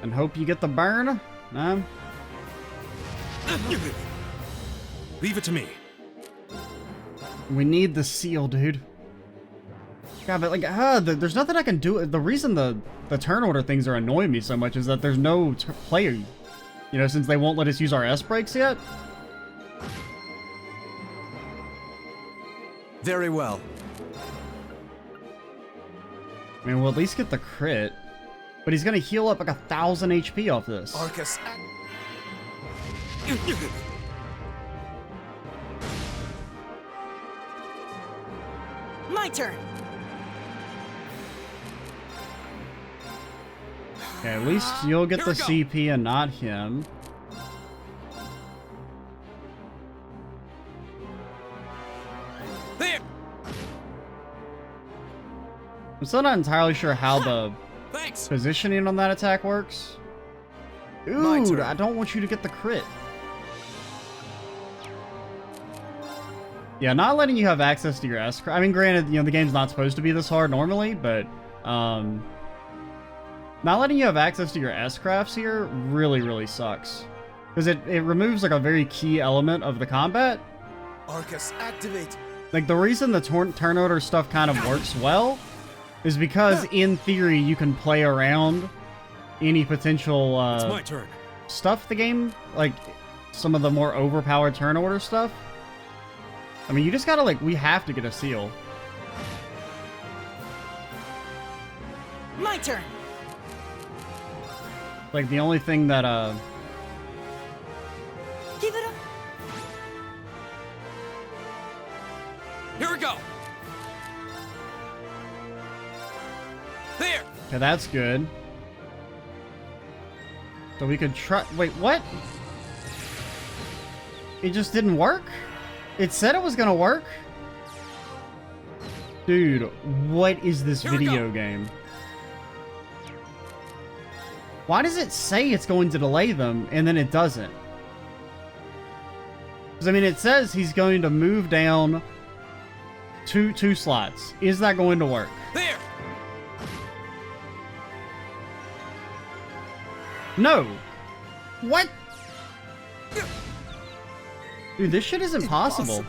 And hope you get the burn? No? Leave it to me. We need the seal, dude. God, but like, there's nothing I can do. The reason the turn order things are annoying me so much is that there's no player, you know, since they won't let us use our S breaks yet. Very well. I mean, we'll at least get the crit, but he's gonna heal up like 1,000 HP off this. Arcus. My turn. Okay, at least you'll get the CP and not him. There. I'm still not entirely sure how the Thanks. positioning on that attack works. Dude, I don't want you to get the crit. Yeah, not letting you have access to your S. I mean, granted, you know, the game's not supposed to be this hard normally, but not letting you have access to your S crafts here really sucks. Because it removes like a very key element of the combat. Arcus, activate. Like the reason the turn order stuff kind of works well is because in theory you can play around any potential It's my turn. stuff the game, like some of the more overpowered turn order stuff. I mean, you just gotta, like, we have to get a seal. My turn. Like, the only thing that, Give it up. Here we go. There. okay, that's good. So we could try, wait, what? It just didn't work? It said it was gonna work? Dude, what is this video game? Why does it say it's going to delay them, and then it doesn't? Because, I mean, it says he's going to move down two slots. Is that going to work? There. No! What? Dude, this shit is impossible.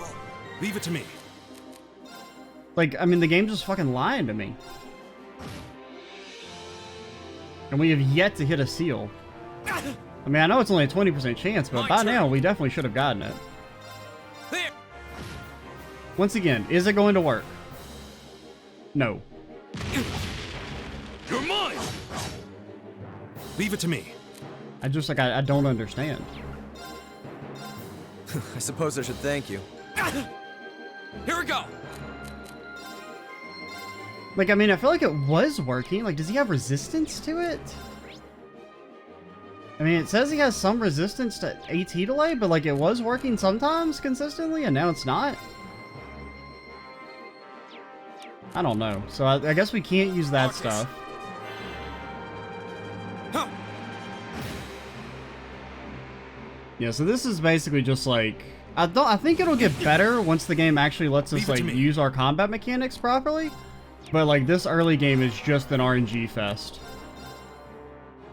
Leave it to me. Like, I mean, the game's just fucking lying to me. And we have yet to hit a seal. I mean, I know it's only a 20% chance, but by now, we definitely should have gotten it. There. Once again, is it going to work? No. You're mine. Leave it to me. I just, like, I don't understand. I suppose I should thank you. Here we go. Like, I mean, I feel like it was working. Like, does he have resistance to it? I mean, it says he has some resistance to AT delay, but, like, it was working sometimes consistently, and now it's not. I don't know. So I guess we can't use that stuff. Huh. Yeah, so this is basically just like... I think it'll get better once the game actually lets us, like, use our combat mechanics properly. But, like, this early game is just an RNG fest.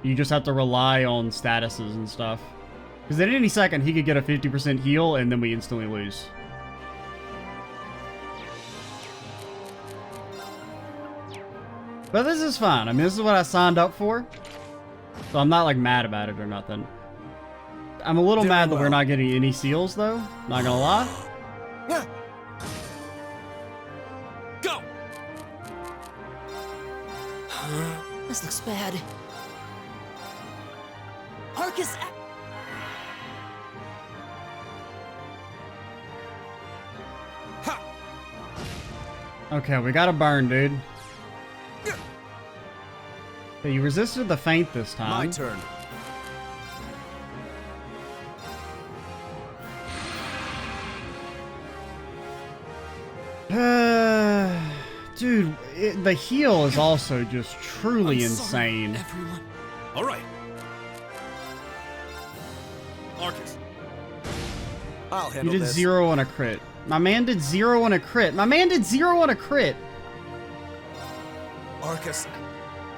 You just have to rely on statuses and stuff. Because at any second, he could get a 50% heal, and then we instantly lose. But this is fine. I mean, this is what I signed up for. So I'm not, like, mad about it or nothing. I'm a little mad that we're not getting any seals, though. Not gonna lie. Go. This looks bad. Arcus. Ha. Okay, we got a burn, dude. Okay, you resisted the feint this time. My turn. Dude, the heal is also just truly I'm sorry, insane. everyone. All right. Arcus. I'll You handle did this. 0 on a crit. My man did 0 on a crit. My man did 0 on a crit. Arcus.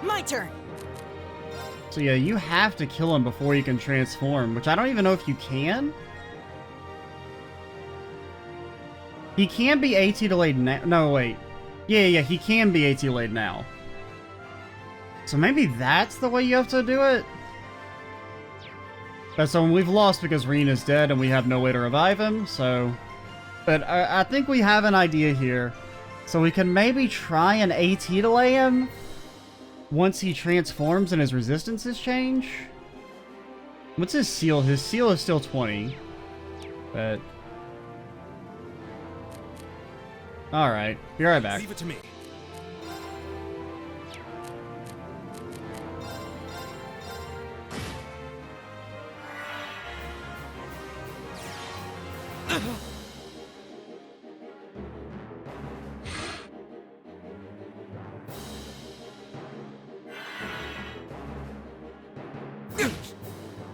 My turn! So yeah, you have to kill him before you can transform, which I don't even know if you can. He can be AT delayed now. No, wait. Yeah, he can be AT delayed now. So maybe that's the way you have to do it? But so we've lost because Reen is dead and we have no way to revive him, so... But I think we have an idea here. So we can maybe try and AT delay him once he transforms and his resistances change. What's his seal? His seal is still 20. But... Alright, be right back. Leave it to me.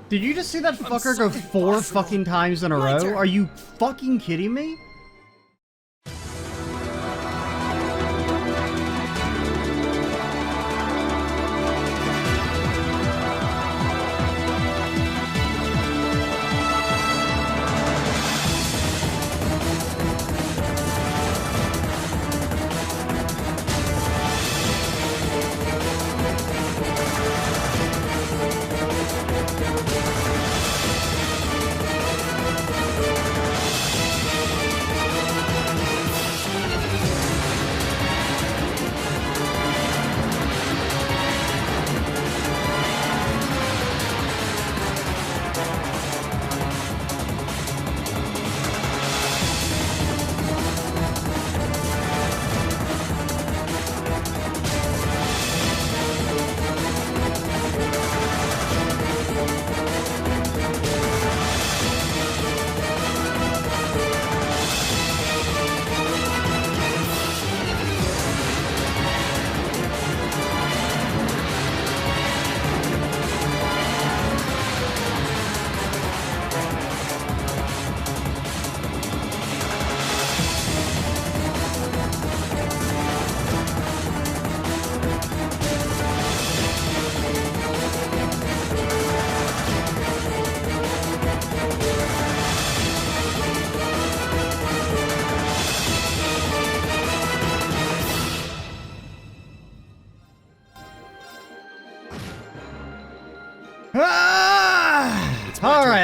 Did you just see that fucker go 4 fucking times in a row? Are you fucking kidding me?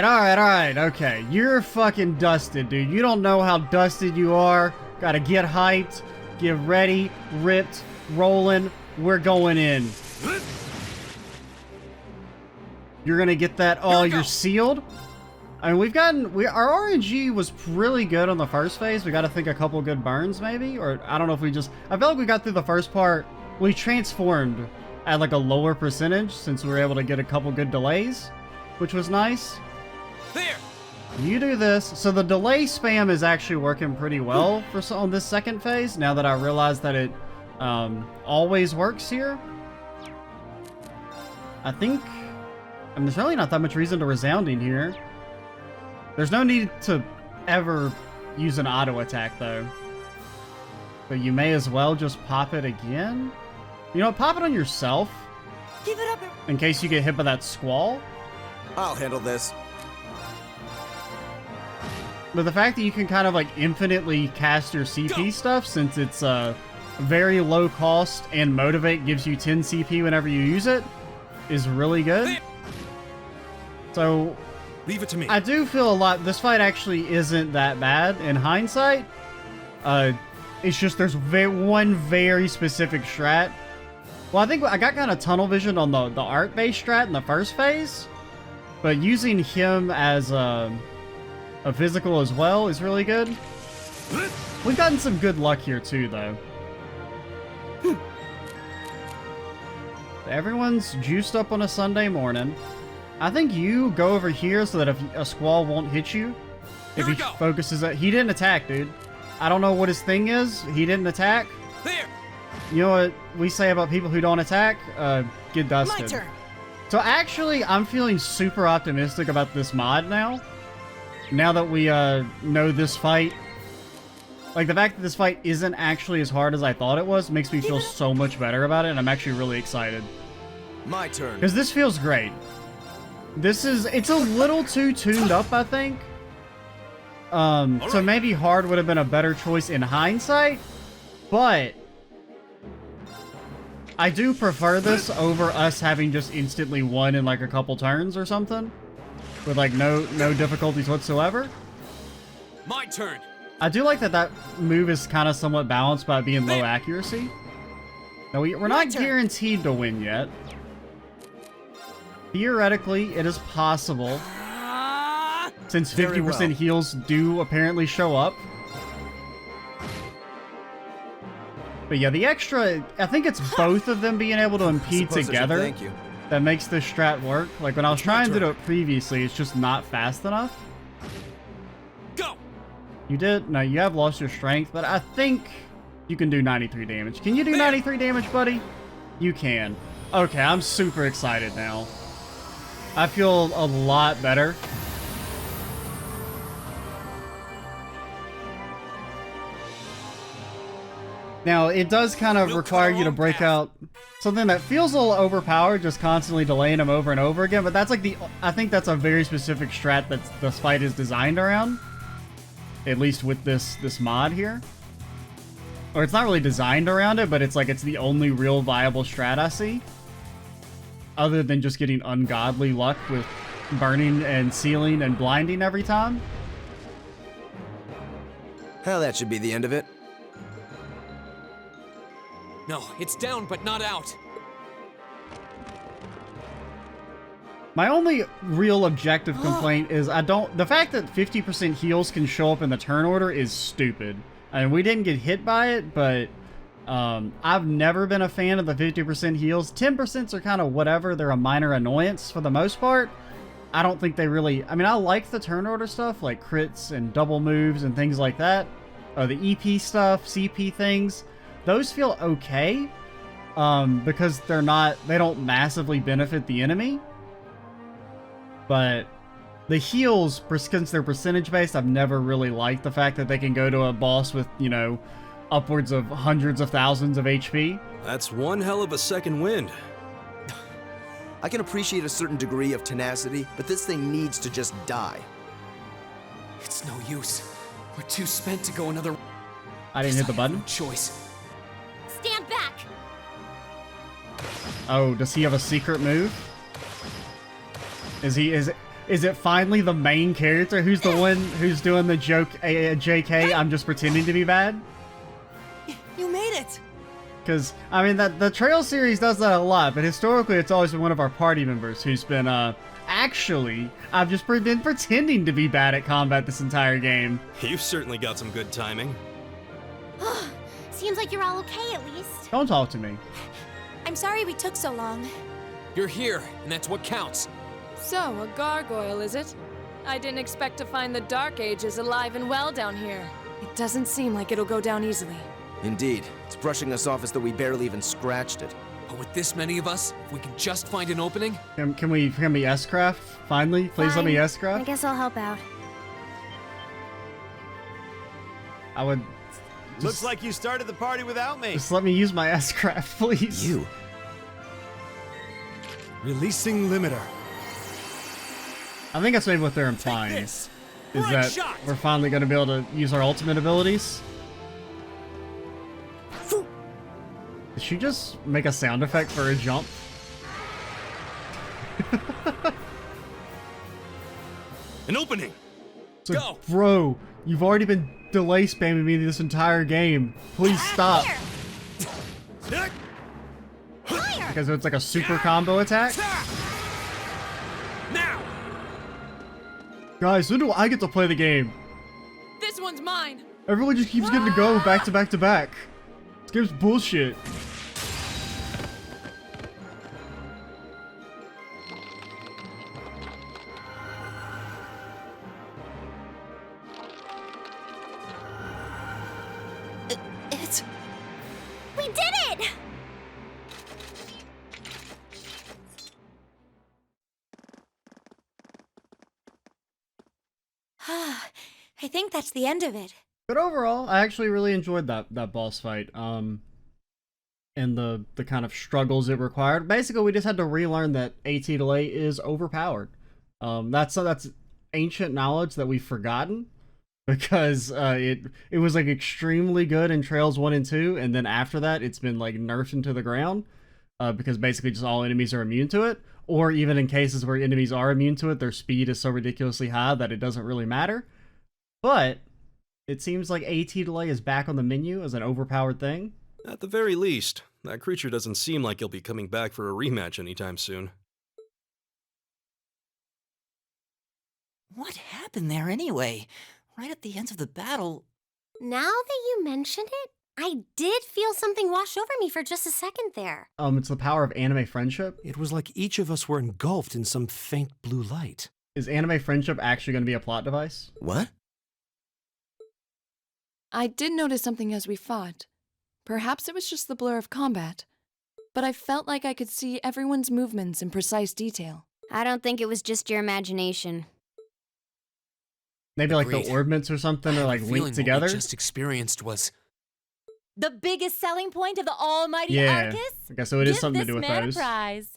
Alright, okay. You're fucking dusted, dude. You don't know how dusted you are. Gotta get hyped, get ready, ripped, rolling. We're going in. You're gonna get that. Oh, you're sealed? I mean, our RNG was really good on the first phase. We gotta think a couple good burns, maybe? Or, I don't know if we just... I felt like we got through the first part. We transformed at like a lower percentage since we were able to get a couple good delays, which was nice. There! You do this. So the delay spam is actually working pretty well on this second phase, now that I realize that it always works here. I think... I mean, there's really not that much reason to resounding here. There's no need to ever use an auto attack, though. But you may as well just pop it again. You know what? Pop it on yourself. Keep it up! In case you get hit by that squall. I'll handle this. But the fact that you can kind of like infinitely cast your CP stuff, since it's very low cost and motivate gives you 10 CP whenever you use it, is really good. So Leave it to me. I do feel a lot. This fight actually isn't that bad in hindsight. It's just there's one very specific strat. Well, I think I got kind of tunnel vision on the art-based strat in the first phase, but using him as a physical as well is really good. We've gotten some good luck here too, though. Everyone's juiced up on a Sunday morning. I think you go over here so that if a squall won't hit you, if he focuses at... He didn't attack, dude. I don't know what his thing is. He didn't attack. There! You know what we say about people who don't attack? Get dusted. My turn. So actually, I'm feeling super optimistic about this mod now. Now that we know this fight. Like, the fact that this fight isn't actually as hard as I thought it was makes me feel so much better about it, and I'm actually really excited. My turn. Because this feels great. It's a little too tuned up, I think. So maybe hard would have been a better choice in hindsight, but I do prefer this over us having just instantly won in like a couple turns or something. With like no difficulties whatsoever. My turn. I do like that that move is kind of somewhat balanced by being low accuracy. Now we're not guaranteed to win yet. Theoretically, it is possible. Since 50% heals do apparently show up. But yeah, the extra, I think it's both of them being able to impede together Thank you. that makes this strat work. Like when I was trying to do it previously, it's just not fast enough. Go. You did? No, you have lost your strength, but I think you can do 93 damage. Can you do 93 damage, buddy? You can. Okay, I'm super excited now. I feel a lot better. Now, it does kind of require you to break out something that feels a little overpowered, just constantly delaying them over and over again, but that's like I think that's a very specific strat that this fight is designed around. At least with this mod here. Or it's not really designed around it, but it's like it's the only real viable strat I see. Other than just getting ungodly luck with burning and sealing and blinding every time. Hell, that should be the end of it. No, it's down but not out. My only real objective complaint is the fact that 50% heals can show up in the turn order is stupid. I mean, we didn't get hit by it, but I've never been a fan of the 50% heals. 10% are kind of whatever. They're a minor annoyance for the most part. I don't think they really... I mean, I like the turn order stuff, like crits and double moves and things like that. The EP stuff, CP things. Those feel okay because they don't massively benefit the enemy. But the heals, since they're percentage based, I've never really liked the fact that they can go to a boss with, you know, upwards of hundreds of thousands of HP. That's one hell of a second wind. I can appreciate a certain degree of tenacity, but this thing needs to just die. It's no use. We're too spent to go another. I didn't hit the button. No choice. Stand back! Oh, does he have a secret move? Is it finally the main character who's the one who's doing the joke, JK, I'm just pretending to be bad? You made it! Because, I mean, the Trail series does that a lot, but historically it's always been one of our party members who's been, actually, I've just been pretending to be bad at combat this entire game. You've certainly got some good timing. Seems like you're all okay at least. Don't talk to me. I'm sorry we took so long. You're here, and that's what counts. So, a gargoyle, is it? I didn't expect to find the Dark Ages alive and well down here. It doesn't seem like it'll go down easily. Indeed. It's brushing us off as though we barely even scratched it. But with this many of us, if we can just find an opening... Can we S-craft, finally? Please let me Fine. S-craft? I guess I'll help out. I would... Looks like you started the party without me. Just let me use my S-craft, please. You. Releasing limiter. I think that's maybe what they're implying. Is that we're finally going to be able to use our ultimate abilities. Did she just make a sound effect for a jump? An opening! It's like, bro, you've already been delay spamming me this entire game. Please stop. Because it's like a super combo attack? Now! Guys, when do I get to play the game? This one's mine! Everyone just keeps getting to go back to back to back. This game's bullshit. We did it! I think that's the end of it. But overall, I actually really enjoyed that boss fight. And the kind of struggles it required. Basically, we just had to relearn that AT delay is overpowered. That's ancient knowledge that we've forgotten, because it was like extremely good in Trails 1 and 2, and then after that it's been like nerfed into the ground, because basically just all enemies are immune to it, or even in cases where enemies are immune to it, their speed is so ridiculously high that it doesn't really matter. But it seems like AT delay is back on the menu as an overpowered thing. At the very least, that creature doesn't seem like he'll be coming back for a rematch anytime soon. What happened there anyway? Right at the end of the battle. Now that you mention it, I did feel something wash over me for just a second there. It's the power of anime friendship. It was like each of us were engulfed in some faint blue light. Is anime friendship actually going to be a plot device? What? I did notice something as we fought. Perhaps it was just the blur of combat, but I felt like I could see everyone's movements in precise detail. I don't think it was just your imagination. Maybe like Agreed. the orbits or something are like linked together? What we just experienced was The biggest selling point of the almighty Yeah, Arcus? I guess so it is Give something to this do with man those. a prize.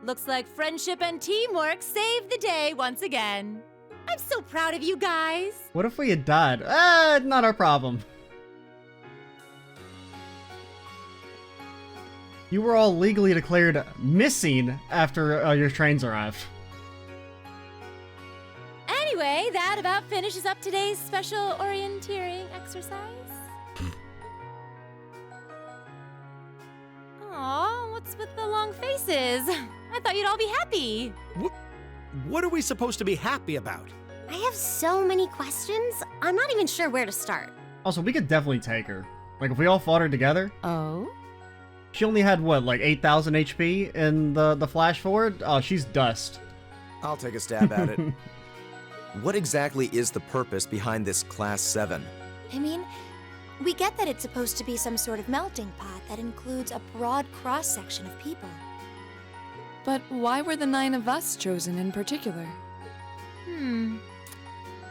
Looks like friendship and teamwork saved the day once again. I'm so proud of you guys. What if we had died? Not our problem. You were all legally declared missing after your trains arrived. Anyway, that about finishes up today's special orienteering exercise. Aw, what's with the long faces? I thought you'd all be happy. What are we supposed to be happy about? I have so many questions, I'm not even sure where to start. Also, we could definitely take her. Like, if we all fought her together. Oh? She only had, what, like 8,000 HP in the flash forward? Oh, she's dust. I'll take a stab at it. What exactly is the purpose behind this Class 7? I mean, we get that it's supposed to be some sort of melting pot that includes a broad cross-section of people. But why were the 9 of us chosen in particular?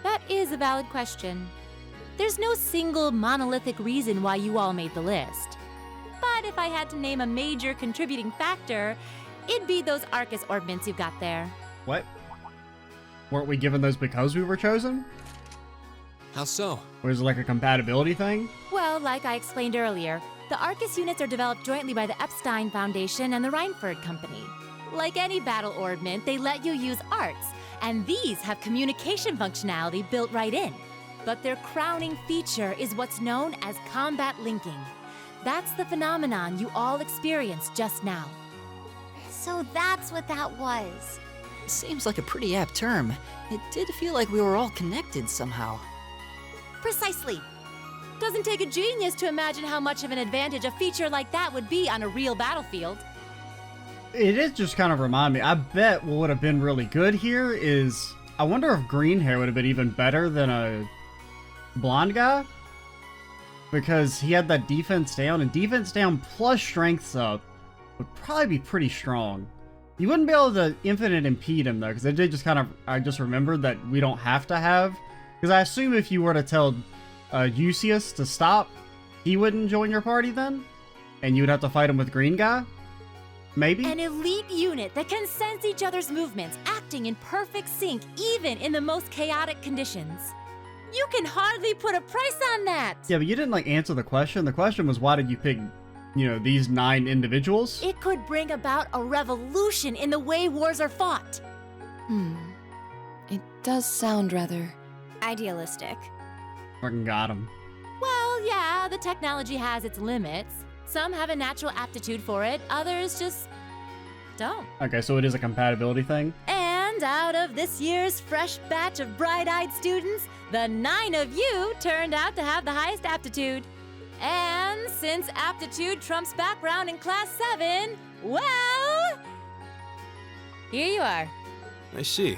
That is a valid question. There's no single monolithic reason why you all made the list. But if I had to name a major contributing factor, it'd be those Arcus orbments you've got there. What? Weren't we given those because we were chosen? how so? Or is it like a compatibility thing? Well, like I explained earlier, the Arcus units are developed jointly by the Epstein Foundation and the Reinford Company. Like any battle orbment, they let you use arts, and these have communication functionality built right in. But their crowning feature is what's known as combat linking. That's the phenomenon you all experienced just now. So that's what that was. Seems like a pretty apt term. It did feel like we were all connected somehow. Precisely. Doesn't take a genius to imagine how much of an advantage a feature like that would be on a real battlefield. It is just kind of remind me. I bet what would have been really good here is, I wonder if green hair would have been even better than a blonde guy, because he had that defense down, and defense down plus strengths up would probably be pretty strong. You wouldn't be able to infinite impede him though, because it did just kind of, I just remembered that we don't have to have, because I assume if you were to tell Euseus to stop, he wouldn't join your party then, and you would have to fight him with green guy. Maybe? An elite unit that can sense each other's movements, acting in perfect sync even in the most chaotic conditions. You can hardly put a price on that! Yeah, but you didn't like answer the question. The question was, why did you pick, you know, these 9 individuals? It could bring about a revolution in the way wars are fought. It does sound rather Idealistic. Fucking got him. Well, yeah, the technology has its limits. Some have a natural aptitude for it, others just don't. Okay, so it is a compatibility thing. And out of this year's fresh batch of bright-eyed students, the 9 of you turned out to have the highest aptitude. And since aptitude trumps background in Class 7, well, here you are. I see.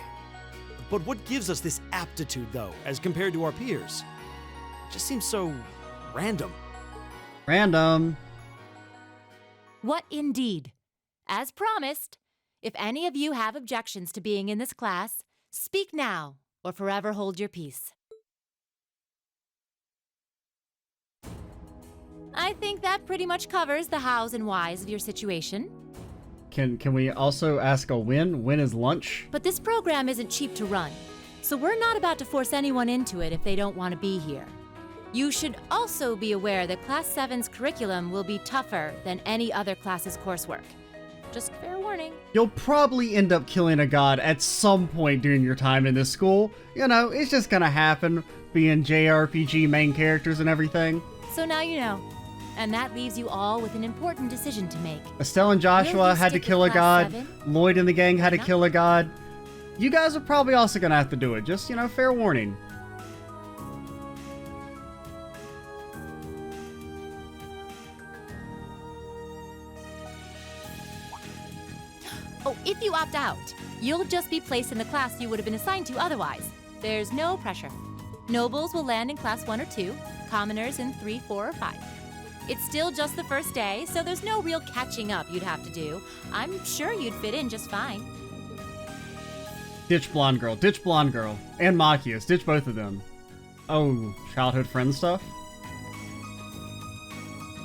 But what gives us this aptitude, though, as compared to our peers? It just seems so random. Random. What indeed? As promised, if any of you have objections to being in this class, speak now or forever hold your peace. I think that pretty much covers the hows and whys of your situation. Can we also ask a when? When is lunch? But this program isn't cheap to run, so we're not about to force anyone into it if they don't want to be here. You should also be aware that Class 7's curriculum will be tougher than any other class's coursework. Just fair warning. You'll probably end up killing a god at some point during your time in this school. You know, it's just gonna happen, being JRPG main characters and everything. So now you know. And that leaves you all with an important decision to make. Estelle and Joshua had to kill a god. 7? Lloyd and the gang had to kill a god. You guys are probably also gonna have to do it. Just, you know, fair warning. Oh, if you opt out, you'll just be placed in the class you would have been assigned to otherwise. There's no pressure. Nobles will land in Class 1 or 2, commoners in 3, 4, or 5. It's still just the first day, so there's no real catching up you'd have to do. I'm sure you'd fit in just fine. Ditch blonde girl. Ditch blonde girl. And Machias. Ditch both of them. Oh, childhood friend stuff?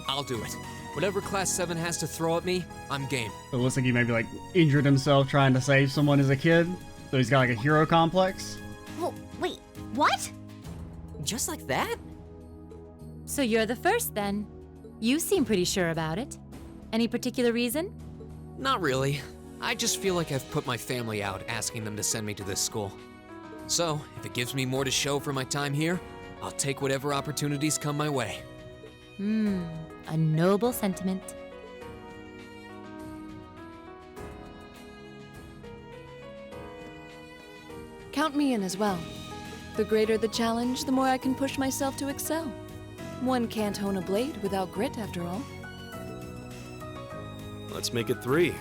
I'll do it. Whatever Class 7 has to throw at me, I'm game. It looks like he maybe, like, injured himself trying to save someone as a kid. So he's got, like, a hero complex. Oh, wait, what? Just like that? So you're the first, then. You seem pretty sure about it. Any particular reason? Not really. I just feel like I've put my family out asking them to send me to this school. So, if it gives me more to show for my time here, I'll take whatever opportunities come my way. A noble sentiment. Count me in as well. The greater the challenge, the more I can push myself to excel. One can't hone a blade without grit, after all. Let's make it 3.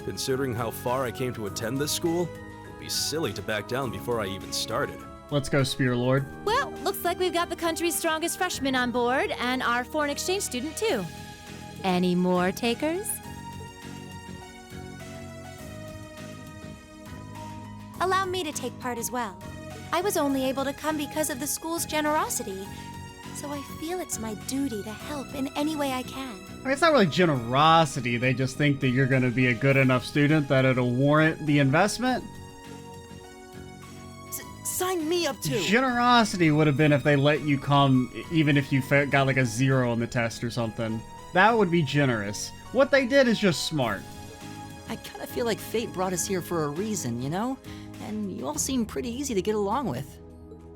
Considering how far I came to attend this school, it'd be silly to back down before I even started. Let's go, Spear Lord. Well, looks like we've got the country's strongest freshman on board, and our foreign exchange student, too. Any more takers? Allow me to take part as well. I was only able to come because of the school's generosity, so I feel it's my duty to help in any way I can. I mean, it's not really generosity. They just think that you're going to be a good enough student that it'll warrant the investment. Sign me up too! Generosity would have been if they let you come even if you got like a 0 on the test or something. That would be generous. What they did is just smart. I kind of feel like fate brought us here for a reason, you know? And you all seem pretty easy to get along with.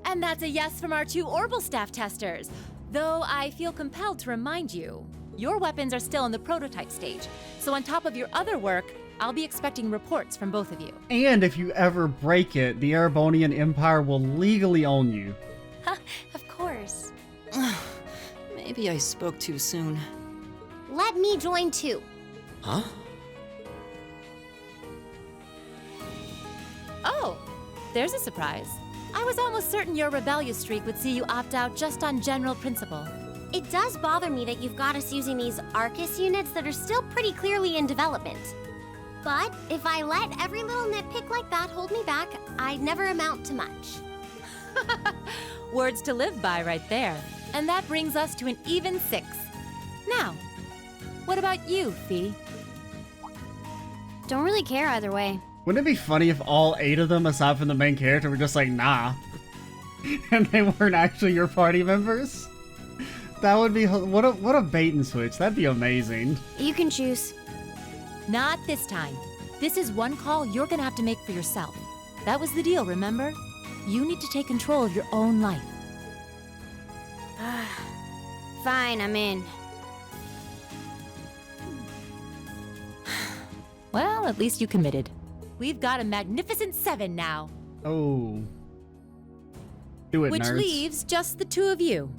And that's a yes from our 2 Orbital staff testers. Though I feel compelled to remind you, your weapons are still in the prototype stage. So on top of your other work, I'll be expecting reports from both of you. And if you ever break it, the Erebonian Empire will legally own you. Of course. Maybe I spoke too soon. Let me join too. Huh? Oh, there's a surprise. I was almost certain your rebellious streak would see you opt out just on general principle. It does bother me that you've got us using these Arcus units that are still pretty clearly in development. But if I let every little nitpick like that hold me back, I'd never amount to much. Words to live by right there. And that brings us to an even 6. Now, what about you, Fie? Don't really care either way. Wouldn't it be funny if all 8 of them, aside from the main character, were just like, nah. And they weren't actually your party members? That would be, what a bait and switch. That'd be amazing. You can choose. Not this time. This is one call you're gonna have to make for yourself. That was the deal, remember? You need to take control of your own life. Fine, I'm in. Well, at least you committed. We've got a magnificent 7 now. Oh. Do it, Which nerds. leaves just the 2 of you.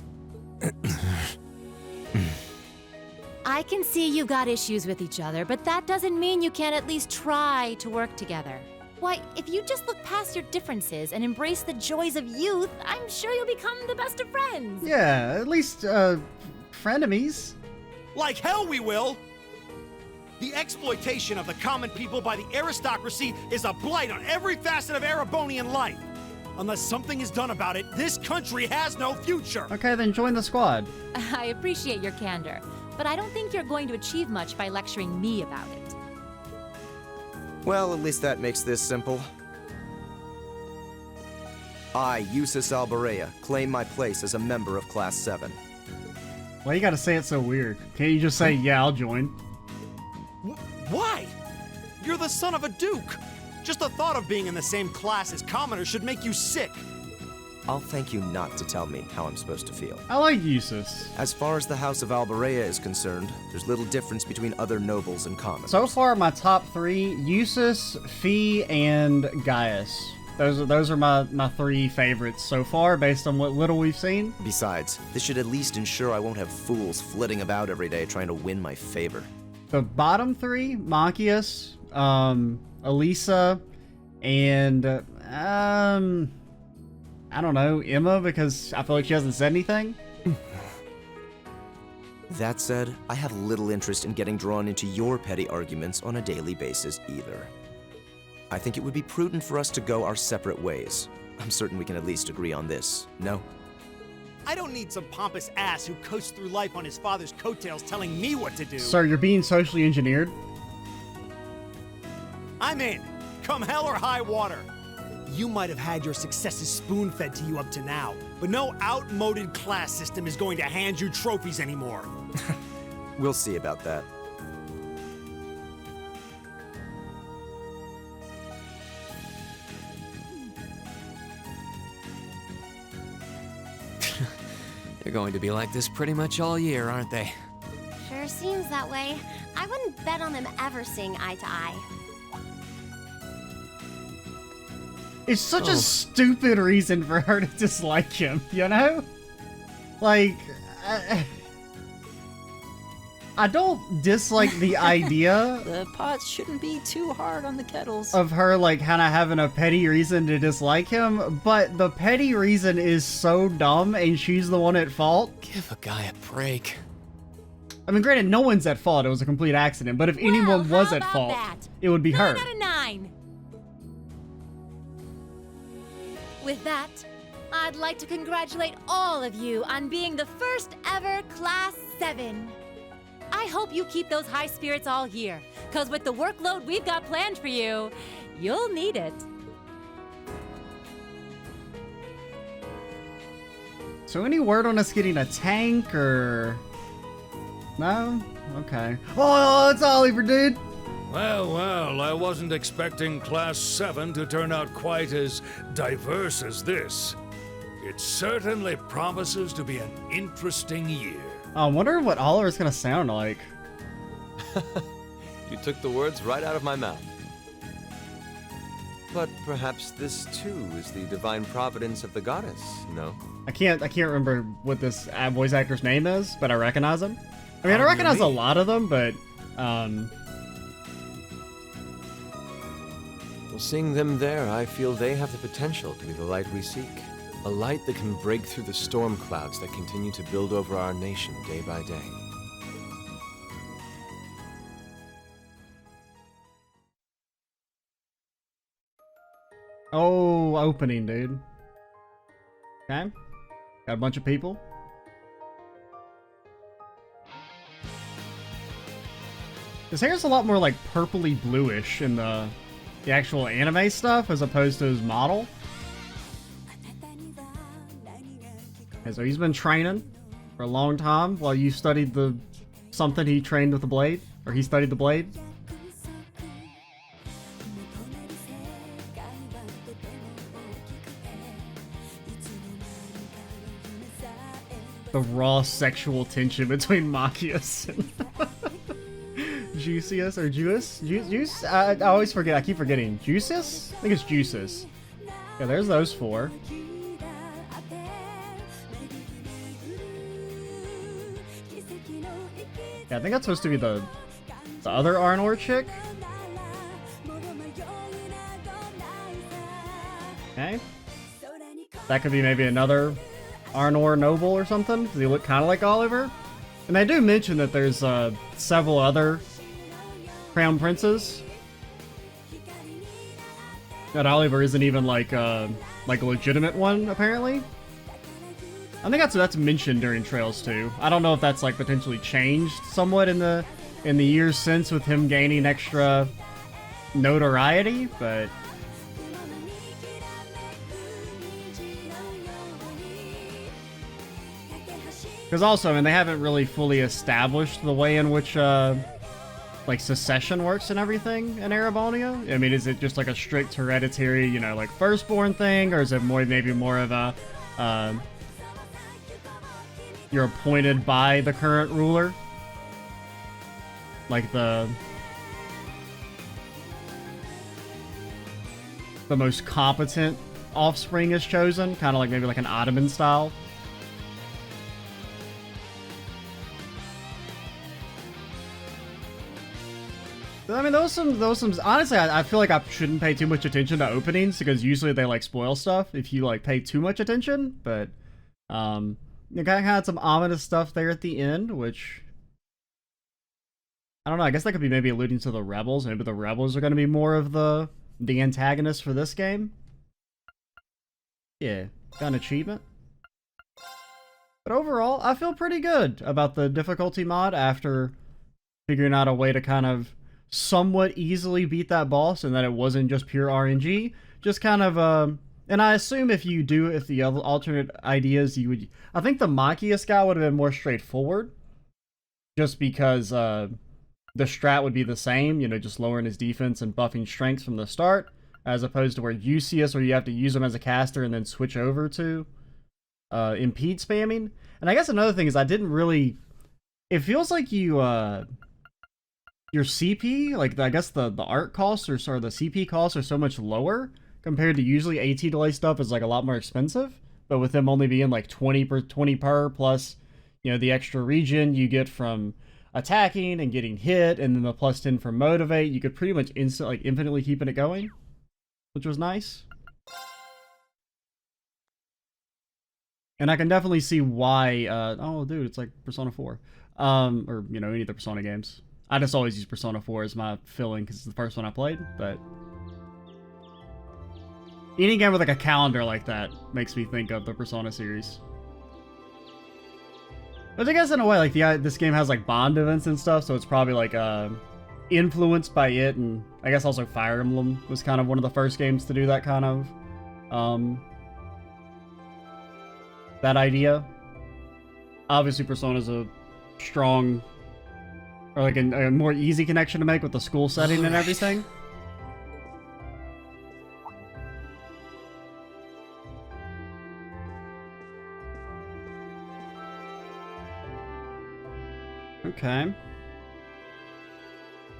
I can see you've got issues with each other, but that doesn't mean you can't at least try to work together. Why, if you just look past your differences and embrace the joys of youth, I'm sure you'll become the best of friends. Yeah, at least, frenemies. Like hell we will! The exploitation of the common people by the aristocracy is a blight on every facet of Erebonian life. Unless something is done about it, this country has no future! Okay, then join the squad. I appreciate your candor, but I don't think you're going to achieve much by lecturing me about it. Well, at least that makes this simple. I, Eustace Alberea, claim my place as a member of Class 7. Why you gotta say it so weird? Can't you just say, yeah, I'll join? Why? You're the son of a duke! Just the thought of being in the same class as commoners should make you sick! I'll thank you not to tell me how I'm supposed to feel. I like Eustace. As far as the House of Alberea is concerned, there's little difference between other nobles and commoners. So far, my top 3, Eustace, Fie, and Gaius. Those are my 3 favorites so far, based on what little we've seen. Besides, this should at least ensure I won't have fools flitting about every day trying to win my favor. The bottom 3, Machias, Elisa, and, I don't know, Emma, because I feel like she hasn't said anything. That said, I have little interest in getting drawn into your petty arguments on a daily basis either. I think it would be prudent for us to go our separate ways. I'm certain we can at least agree on this, no? I don't need some pompous ass who coasts through life on his father's coattails telling me what to do. Sir, you're being socially engineered. I'm in. Come hell or high water. You might have had your successes spoon-fed to you up to now, but no outmoded class system is going to hand you trophies anymore. We'll see about that. They're going to be like this pretty much all year, aren't they? Sure seems that way. I wouldn't bet on them ever seeing eye to eye. It's such a stupid reason for her to dislike him, you know? Like, I don't dislike the idea The pots shouldn't be too hard on the kettles. of her, like, kind of having a petty reason to dislike him, but the petty reason is so dumb and she's the one at fault. Give a guy a break. I mean, granted, no one's at fault. It was a complete accident, but if anyone was at fault, it would be her. 9 out of 9. With that, I'd like to congratulate all of you on being the first ever Class 7. I hope you keep those high spirits all year, because with the workload we've got planned for you, you'll need it. So any word on us getting a tank, or... No? Okay. Oh, it's Oliver, dude! Well, well, I wasn't expecting Class 7 to turn out quite as diverse as this. It certainly promises to be an interesting year. I wonder what Oliver's gonna sound like. You took the words right out of my mouth. But perhaps this too is the divine providence of the goddess, no? I can't remember what this voice actor's name is, but I recognize him. I mean, I recognize a lot of them, but, Well, seeing them there, I feel they have the potential to be the light we seek. A light that can break through the storm clouds that continue to build over our nation day by day. Oh, opening, dude. Okay. Got a bunch of people. His hair's a lot more like purpley bluish in the actual anime stuff as opposed to his model. Okay, so he's been training for a long time while you studied something he trained with the blade, or he studied the blade. The raw sexual tension between Machias and Juicius or Juice? I always forget. I keep forgetting. Juicius? I think it's Juices. Yeah, there's those 4. Yeah, I think that's supposed to be the other Arnor chick. Okay. That could be maybe another Arnor noble or something, because he look kind of like Oliver. And they do mention that there's several other crown princes. That Oliver isn't even like a legitimate one, apparently. I think that's mentioned during Trails 2. I don't know if that's like potentially changed somewhat in the years since with him gaining extra notoriety, but because also, I mean, they haven't really fully established the way in which like succession works and everything in Erebonia. I mean, is it just like a strict hereditary, you know, like firstborn thing, or is it maybe more of a you're appointed by the current ruler? Like the most competent offspring is chosen, kind of like maybe like an Ottoman style. I mean, those some. Honestly, I feel like I shouldn't pay too much attention to openings because usually they like spoil stuff if you like pay too much attention. But you kind of had some ominous stuff there at the end, which I don't know. I guess that could be maybe alluding to the rebels. Maybe the rebels are going to be more of the antagonists for this game. Yeah, got an achievement. But overall, I feel pretty good about the difficulty mod after figuring out a way to kind of somewhat easily beat that boss, and that it wasn't just pure RNG. Just kind of, and I assume if the other alternate ideas, you would, I think the Machias guy would have been more straightforward, just because the strat would be the same, you know, just lowering his defense and buffing strength from the start, as opposed to where Euseus, where you have to use him as a caster and then switch over to impede spamming. And I guess another thing is I didn't really, it feels like you, your CP, like I guess the art costs or the CP costs are so much lower compared to usually AT delay stuff is like a lot more expensive. But with them only being like 20 per plus, you know, the extra regen you get from attacking and getting hit, and then the plus 10 for motivate, you could pretty much infinitely keeping it going, which was nice. And I can definitely see why. Oh, dude, it's like Persona 4, or you know, any of the Persona games. I just always use Persona 4 as my fill-in because it's the first one I played, but any game with like a calendar like that makes me think of the Persona series. But I guess in a way, like this game has like Bond events and stuff, so it's probably like influenced by it, and I guess also Fire Emblem was kind of one of the first games to do that kind of that idea. Obviously, Persona's a strong, or like a more easy connection to make with the school setting and everything. Okay.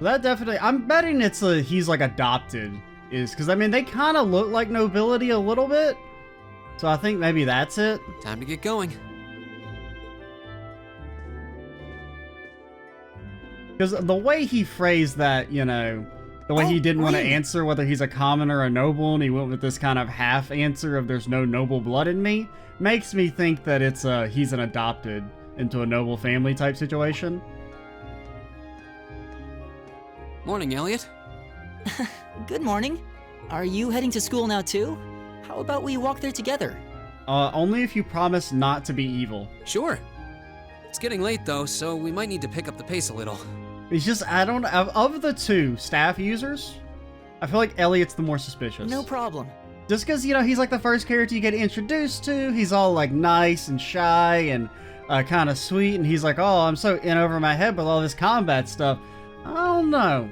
That definitely, I'm betting it's he's like adopted, because I mean they kind of look like nobility a little bit, so I think maybe that's it. Time to get going. Because the way he phrased that, you know, the way he didn't want to answer whether he's a common or a noble, and he went with this kind of half answer of there's no noble blood in me, makes me think that it's he's an adopted into a noble family type situation. Morning, Elliot. Good morning. Are you heading to school now too? How about we walk there together? Only if you promise not to be evil. Sure. It's getting late though, so we might need to pick up the pace a little. It's just, I don't, of the two staff users, I feel like Elliot's the more suspicious. No problem. Just because, you know, he's like the first character you get introduced to, he's all like nice and shy and kind of sweet, and he's like, oh, I'm so in over my head with all this combat stuff. I don't know.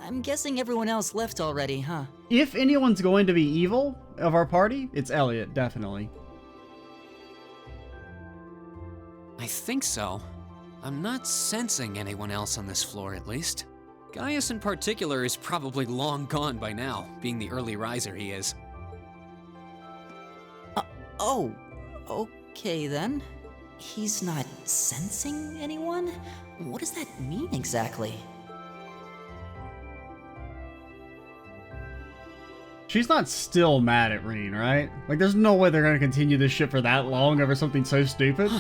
I'm guessing everyone else left already, huh? If anyone's going to be evil of our party, it's Elliot, definitely. I think so. I'm not sensing anyone else on this floor, at least. Gaius in particular is probably long gone by now, being the early riser he is. Oh, okay then. He's not sensing anyone? What does that mean exactly? She's not still mad at Reen, right? Like, there's no way they're gonna continue this shit for that long over something so stupid.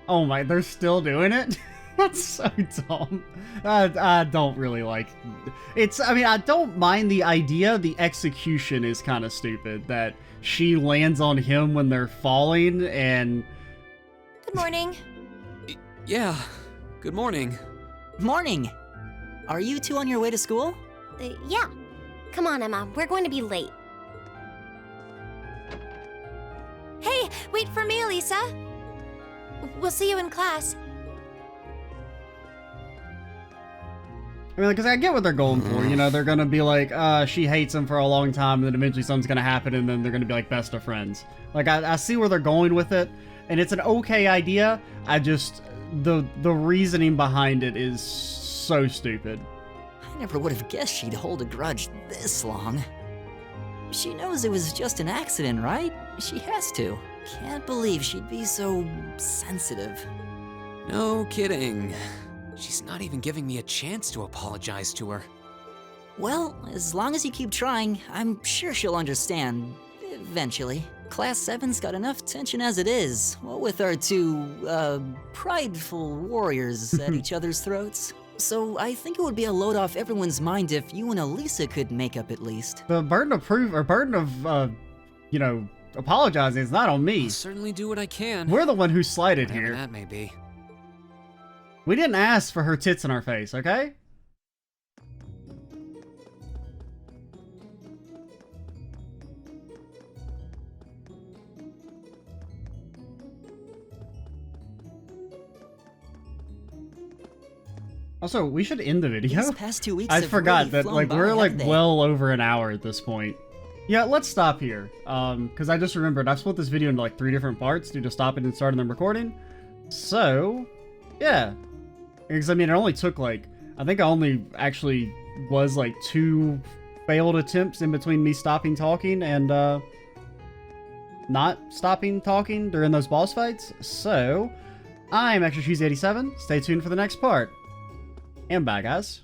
Oh my, they're still doing it? That's so dumb. I don't really like... I mean, I don't mind the idea. The execution is kind of stupid. That she lands on him when they're falling, and... Good morning. Yeah, good morning. Morning! Are you two on your way to school? Yeah. Come on, Emma. We're going to be late. Hey, wait for me, Elisa. We'll see you in class. I mean, because I get what they're going for, you know, they're gonna be like, she hates him for a long time, and then eventually something's gonna happen, and then they're gonna be like best of friends. Like, I see where they're going with it, and it's an okay idea. I just, the reasoning behind it is so stupid. I never would have guessed she'd hold a grudge this long. She knows it was just an accident, right? She has to. Can't believe she'd be so sensitive. No kidding. She's not even giving me a chance to apologize to her. Well, as long as you keep trying, I'm sure she'll understand. Eventually. Class 7's got enough tension as it is, what with our two, prideful warriors at each other's throats. So I think it would be a load off everyone's mind if you and Elisa could make up at least. The burden of you know, apologizing is not on me. I'll certainly do what I can. We're the one who slighted Whatever here. that may be. We didn't ask for her tits in our face, okay? Also, we should end the video. These past 2 weeks I have forgot really that, flown like, by, we're like haven't they? well over an hour at this point. Yeah, let's stop here. Because I just remembered I've split this video into like 3 different parts due to stopping and starting the recording. So, yeah. Because I mean, it only took like, I think I only actually was like 2 failed attempts in between me stopping talking and not stopping talking during those boss fights. So, I'm Extra Cheesy 87. Stay tuned for the next part. And bye, guys.